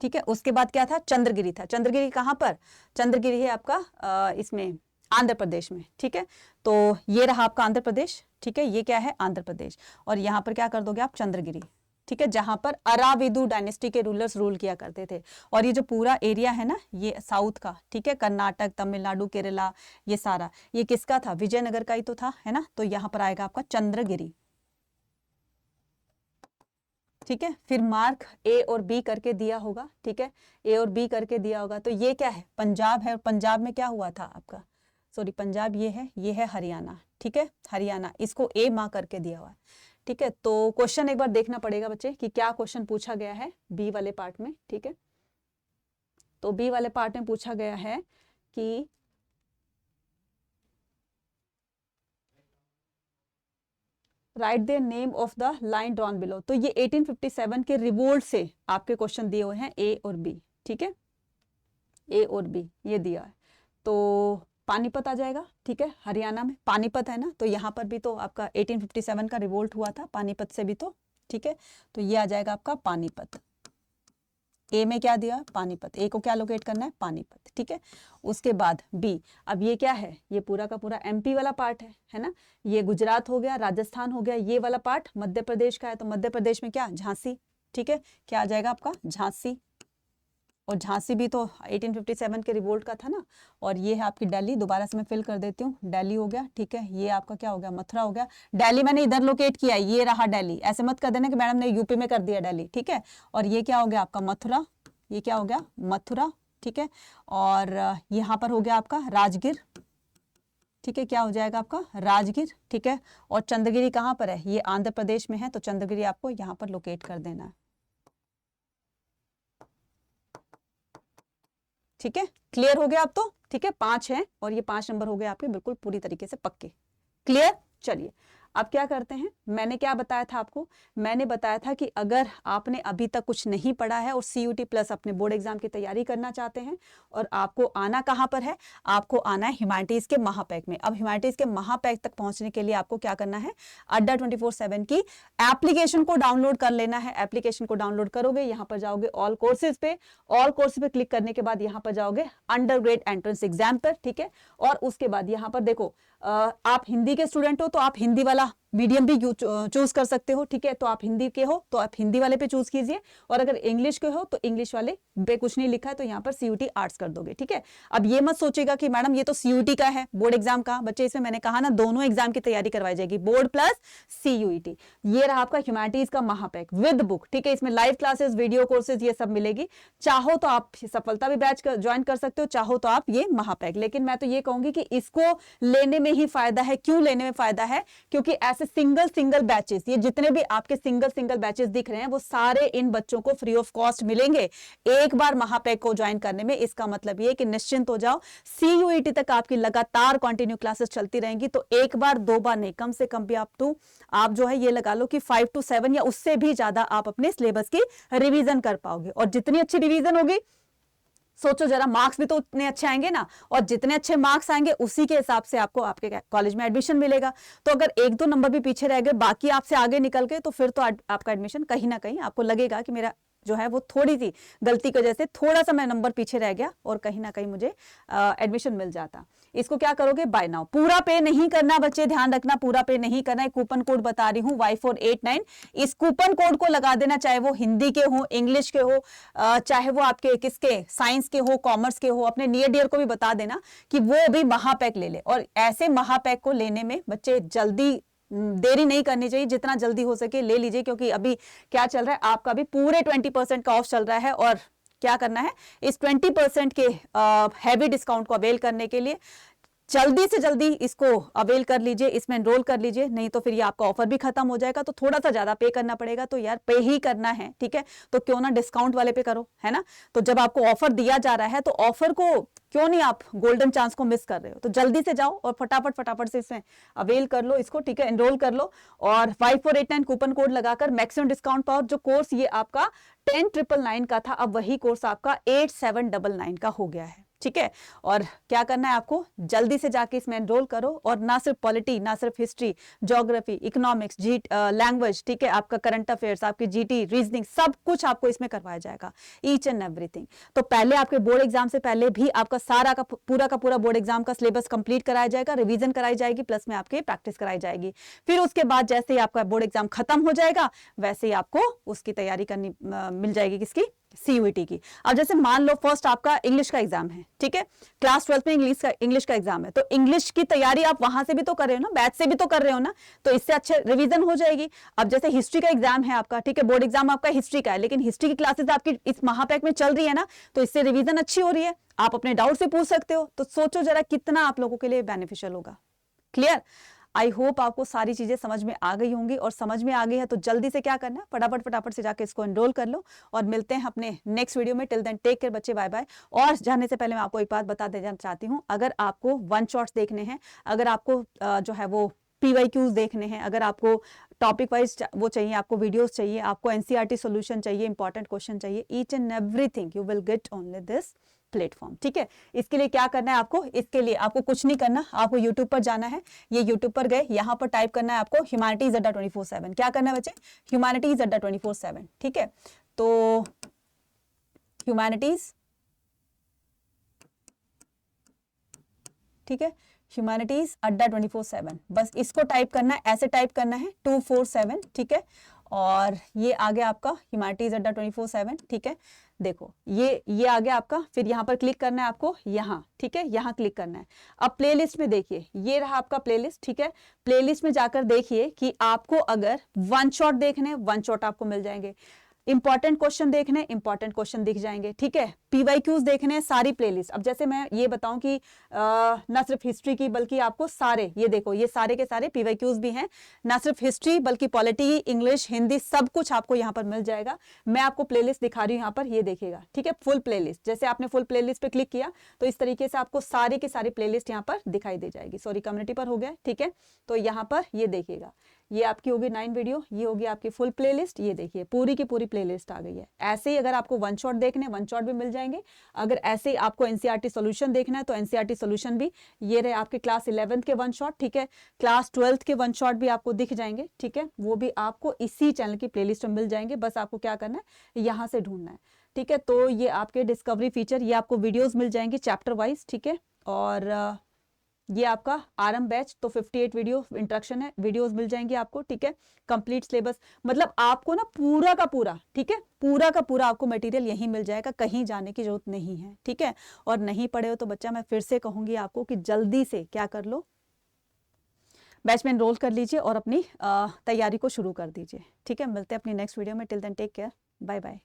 Speaker 1: ठीक है, उसके बाद क्या था, चंद्रगिरी था। चंद्रगिरी कहाँ पर, चंद्रगिरी है आपका इसमें आंध्र प्रदेश में। ठीक है, तो ये रहा आपका आंध्र प्रदेश। ठीक है, ये क्या है, आंध्र प्रदेश। और यहाँ पर क्या कर दोगे आप, चंद्रगिरी। ठीक है, जहां पर अराविदु डायनेस्टी के रूलर्स रूल किया करते थे। और ये जो पूरा एरिया है ना, ये साउथ का, ठीक है, कर्नाटक, तमिलनाडु, केरला, ये सारा ये किसका था, विजयनगर का ही तो था, है ना। तो यहाँ पर आएगा आपका चंद्रगिरी। ठीक है, फिर मार्क ए और बी करके दिया होगा। ठीक है, ए और बी करके दिया होगा। तो ये क्या है, पंजाब है, और पंजाब में क्या हुआ था आपका, सॉरी पंजाब ये है हरियाणा। ठीक है, हरियाणा, इसको ए मार्क करके दिया हुआ है। ठीक है, तो क्वेश्चन एक बार देखना पड़ेगा बच्चे कि क्या क्वेश्चन पूछा गया है बी वाले पार्ट में। ठीक है, तो बी वाले पार्ट में पूछा गया है कि right the name of the line drawn below. तो ये 1857 के रिवोल्ट से आपके क्वेश्चन दिए हुए हैं, ए और बी। ठीक है, ए और बी ये दिया है। तो पानीपत आ जाएगा। ठीक है, हरियाणा में पानीपत है ना, तो यहाँ पर भी तो आपका 1857 का रिवोल्ट हुआ था, पानीपत से भी तो। ठीक है, तो ये आ जाएगा आपका पानीपत। ए में क्या दिया, पानीपत, ए को क्या लोकेट करना है, पानीपत। ठीक है, उसके बाद बी, अब ये क्या है, ये पूरा का पूरा एमपी वाला पार्ट है ना। ये गुजरात हो गया, राजस्थान हो गया, ये वाला पार्ट मध्य प्रदेश का है। तो मध्य प्रदेश में क्या, झांसी। ठीक है, क्या आ जाएगा आपका, झांसी। और झांसी भी तो 1857 के रिवोल्ट का था ना। और ये है आपकी दिल्ली, दोबारा से मैं फिल कर देती हूँ, दिल्ली हो गया। ठीक है, ये आपका क्या हो गया, मथुरा हो गया। दिल्ली मैंने इधर लोकेट किया, ये रहा दिल्ली। ऐसे मत कर देना कि मैडम ने यूपी में कर दिया दिल्ली। ठीक है, और ये क्या हो गया आपका, मथुरा। ये क्या हो गया, मथुरा। ठीक है, और यहाँ पर हो गया आपका राजगीर। ठीक है, क्या हो जाएगा आपका, राजगीर। ठीक है, और चंद्रगिरी कहाँ पर है, ये आंध्र प्रदेश में है। तो चंद्रगिरी आपको यहाँ पर लोकेट कर देना है। ठीक है, क्लियर हो गया आप तो। ठीक है, 5 है, और ये 5 नंबर हो गए आपके बिल्कुल पूरी तरीके से पक्के। क्लियर, चलिए अब क्या करते हैं, मैंने क्या बताया था आपको, मैंने बताया था कि अगर आपने अभी तक कुछ नहीं पढ़ा है और CUT प्लस अपने बोर्ड एग्जाम की तैयारी करना चाहते हैं, और आपको आना कहाँ पर है, आपको आना है ह्यूमैनिटीज के महापैक में। अब ह्यूमैनिटीज के महापैक तक पहुंचने के लिए आपको क्या करना है, अड्डा 24/7 की एप्लीकेशन को डाउनलोड कर लेना है। एप्लीकेशन को डाउनलोड करोगे, यहाँ पर जाओगे ऑल कोर्सेज पे, ऑल कोर्सेज पे क्लिक करने के बाद यहाँ पर जाओगे अंडर ग्रेड एंट्रेंस एग्जाम पर। ठीक है, और उसके बाद यहाँ पर देखो, आप हिंदी के स्टूडेंट हो तो आप हिंदी वाला मीडियम भी चूज कर सकते हो। ठीक है, तो आप हिंदी के हो तो आप हिंदी वाले पे चूज कीजिए, और अगर इंग्लिश के हो तो इंग्लिश वाले पे कुछ नहीं लिखा है तो यहाँ पर CUT आर्ट्स कर दोगे। ठीक है, अब ये मत सोचेगा कि मैडम ये तो CUT का है, बोर्ड एग्जाम का। बच्चे इसमें मैंने कहा ना, दोनों एग्जाम की तैयारी करवाई जाएगी, बोर्ड प्लस CUT। ये रहा आपका ह्यूमैनिटीज का महापैक विद बुक। ठीक है, इसमें लाइव क्लासेस, वीडियो कोर्सेज ये सब मिलेगी। चाहो तो आप सफलता भी बैच ज्वाइन कर सकते हो, चाहो तो आप ये महापैक। लेकिन मैं तो ये कहूंगी कि इसको लेने में ही फायदा है। क्यों लेने में फायदा है, क्योंकि ऐसे सिंगल बैचेस, ये जितने भी आपके सिंगल बैचेस दिख रहे हैं वो सारे इन बच्चों को फ्री ऑफ कॉस्ट मिलेंगे एक बार महापैक को ज्वाइन करने में। इसका मतलब ये कि निश्चिंत हो जाओ, CUET तक आपकी लगातार कंटिन्यू क्लासेस चलती रहेंगी। तो एक बार दो बार नहीं, कम से कम भी आप जो है ये लगा लो कि 5 to 7 या उससे भी ज्यादा आप अपने सिलेबस की रिवीजन कर पाओगे। और जितनी अच्छी रिवीजन होगी, सोचो जरा, मार्क्स भी तो उतने अच्छे आएंगे ना, और जितने अच्छे मार्क्स आएंगे उसी के हिसाब से आपको आपके कॉलेज में एडमिशन मिलेगा। तो अगर 1-2 नंबर भी पीछे रह गए, बाकी आपसे आगे निकल गए, तो फिर तो आपका एडमिशन कहीं ना कहीं आपको लगेगा कि मेरा जो है वो थोड़ी सी गलती की वजह से थोड़ा सा मैं नंबर पीछे रह गया, और कहीं ना कहीं मुझे एडमिशन मिल जाता। इसको क्या करोगे, बाय नाउ। पूरा पे नहीं करना बच्चे, ध्यान रखना, पूरा पे नहीं करना है। कूपन कोड बता रही हूँ Y489, इस कूपन कोड को लगा देना, चाहे वो हिंदी के हो, इंग्लिश के हो, चाहे वो आपके किसके, साइंस के हो, कॉमर्स के हो। अपने नियर डियर को भी बता देना कि वो भी महापैक ले ले। और ऐसे महापैक को लेने में बच्चे जल्दी देरी नहीं करनी चाहिए, जितना जल्दी हो सके ले लीजिए, क्योंकि अभी क्या चल रहा है, आपका भी पूरे 20% का ऑफ चल रहा है। और क्या करना है, इस 20% के हैवी डिस्काउंट को अवेल करने के लिए जल्दी से जल्दी इसको अवेल कर लीजिए, इसमें एनरोल कर लीजिए, नहीं तो फिर ये आपका ऑफर भी खत्म हो जाएगा, तो थोड़ा सा ज्यादा पे करना पड़ेगा, तो यार पे ही करना है, ठीक है, तो क्यों ना डिस्काउंट वाले पे करो, है ना। तो जब आपको ऑफर दिया जा रहा है तो ऑफर को क्यों नहीं आप गोल्डन चांस को मिस कर रहे हो, तो जल्दी से जाओ और फटाफट से इसमें अवेल कर लो इसको, ठीक है, एनरोल कर लो और 5489 कूपन कोड लगाकर मैक्सिमम डिस्काउंट पाओ। जो कोर्स ये आपका 10,999 का था, अब वही कोर्स आपका 8799 का हो गया है, ठीक है। और क्या करना है आपको, जल्दी से जाके इसमें एनरोल करो और ना सिर्फ पॉलिटी, ना सिर्फ हिस्ट्री, ज्योग्राफी, इकोनॉमिक्स, लैंग्वेज, ठीक है, आपका करंट अफेयर्स, आपकी जीटी, रीजनिंग, सब कुछ आपको इसमें करवाया जाएगा, ईच एंड एवरीथिंग। तो पहले आपके बोर्ड एग्जाम से पहले भी आपका सारा का पूरा बोर्ड एग्जाम का सिलेबस कंप्लीट कराया जाएगा, रिवीजन कराई जाएगी, प्लस में आपकी प्रैक्टिस कराई जाएगी। फिर उसके बाद जैसे ही आपका बोर्ड एग्जाम खत्म हो जाएगा वैसे ही आपको उसकी तैयारी करनी मिल जाएगी, किसकी, सीयूईटी की। अब जैसे मान लो फर्स्ट आपका इंग्लिश का एग्जाम है, ठीक है, क्लास 12 में इंग्लिश का एग्जाम है, तो इंग्लिश की तैयारी आप वहां से भी तो कर रहे हो ना, बैच से भी तो कर रहे हो ना, तो इससे अच्छे रिवीजन हो जाएगी। अब जैसे हिस्ट्री का एग्जाम है आपका, ठीक है, बोर्ड एग्जाम आपका हिस्ट्री का है, लेकिन हिस्ट्री की क्लासेस आपकी इस महापैक में चल रही है ना, तो इससे रिवीजन अच्छी हो रही है, आप अपने डाउट से पूछ सकते हो। तो सोचो जरा कितना आप लोगों के लिए बेनिफिशियल होगा। क्लियर? आई होप आपको सारी चीजें समझ में आ गई होंगी, और समझ में आ गई है तो जल्दी से क्या करना है, फटाफट से जाके इसको एनरोल कर लो और मिलते हैं अपने नेक्स्ट वीडियो में। टिल देन टेक केयर बच्चे, बाय बाय। और जाने से पहले मैं आपको एक बात बता देना चाहती हूँ, अगर आपको वन शॉट्स देखने हैं, अगर आपको जो है वो PYQs देखने हैं, अगर आपको टॉपिक वाइज वो चाहिए, आपको वीडियोस चाहिए, आपको NCERT सॉल्यूशन चाहिए, इंपॉर्टेंट क्वेश्चन चाहिए, each and everything you will get only this platform, ठीक है। इसके लिए क्या करना है आपको, इसके लिए आपको कुछ नहीं करना, आपको यूट्यूब पर जाना है, ये यूट्यूब पर गए, यहाँ पर टाइप करना है आपको ह्यूमैनिटीज अड्डा 24/7। क्या करना है बच्चे, ह्यूमैनिटीज अड्डा 24/7, ठीक है। तो ह्यूमैनिटीज, ठीक है, ह्यूमैनिटीज अड्डा 24/7, बस इसको टाइप करना है, ऐसे टाइप करना है 247, ठीक है, और ये आ गया आपका ह्यूमैनिटीज अड्डा 24/7, ठीक है। देखो ये आ गया आपका, फिर यहाँ पर क्लिक करना है आपको, यहाँ, ठीक है, यहाँ क्लिक करना है। अब प्लेलिस्ट में देखिए, ये रहा आपका प्लेलिस्ट, ठीक है। प्लेलिस्ट में जाकर देखिए कि आपको अगर वन शॉट देखने, वन शॉट आपको मिल जाएंगे, इंपॉर्टेंट क्वेश्चन देखने, इंपॉर्टेंट क्वेश्चन दिख जाएंगे, ठीक है। PYQs देखने, सारी प्लेलिस्ट। अब जैसे मैं ये बताऊं कि ना सिर्फ हिस्ट्री की बल्कि आपको सारे, ये देखो ये सारे के सारे PYQs भी हैं, ना सिर्फ हिस्ट्री बल्कि पॉलिटी, इंग्लिश, हिंदी, सब कुछ आपको यहाँ पर मिल जाएगा। मैं आपको प्लेलिस्ट दिखा रही हूँ यहाँ पर, ये देखिएगा, ठीक है, फुल प्लेलिस्ट। जैसे आपने फुल प्लेलिस्ट पे क्लिक किया तो इस तरीके से आपको सारी की सारी प्लेलिस्ट यहाँ पर दिखाई दे जाएगी। सॉरी, कम्युनिटी पर हो गया, ठीक है। तो यहाँ पर ये देखिएगा, ये आपकी होगी 9 वीडियो, ये होगी आपकी फुल प्लेलिस्ट, ये देखिए पूरी की पूरी प्लेलिस्ट आ गई है। ऐसे ही अगर आपको वन शॉट देखने, वन शॉट भी मिल जाएंगे। अगर ऐसे ही आपको NCERT सॉल्यूशन देखना है तो NCERT सॉल्यूशन भी, ये रहे आपके क्लास 11th के वन शॉट, ठीक है, क्लास 12th के वन शॉट भी आपको दिख जाएंगे, ठीक है, वो भी आपको इसी चैनल की प्लेलिस्ट में मिल जाएंगे। बस आपको क्या करना है, यहाँ से ढूंढना है, ठीक है। तो ये आपके डिस्कवरी फीचर, ये आपको वीडियोज मिल जाएंगे चैप्टर वाइज, ठीक है। और ये आपका आरएम बैच, तो 58 वीडियो इंट्रोडक्शन है, वीडियोस मिल जाएंगे आपको, ठीक है। कंप्लीट सिलेबस, मतलब आपको ना पूरा का पूरा, ठीक है, पूरा का पूरा आपको मटेरियल यहीं मिल जाएगा, कहीं जाने की जरूरत नहीं है, ठीक है। और नहीं पढ़े हो तो बच्चा, मैं फिर से कहूंगी आपको कि जल्दी से क्या कर लो, बैच में एनरोल कर लीजिए और अपनी तैयारी को शुरू कर दीजिए, ठीक है। मिलते हैं अपनी नेक्स्ट वीडियो में। Till then take care, bye bye.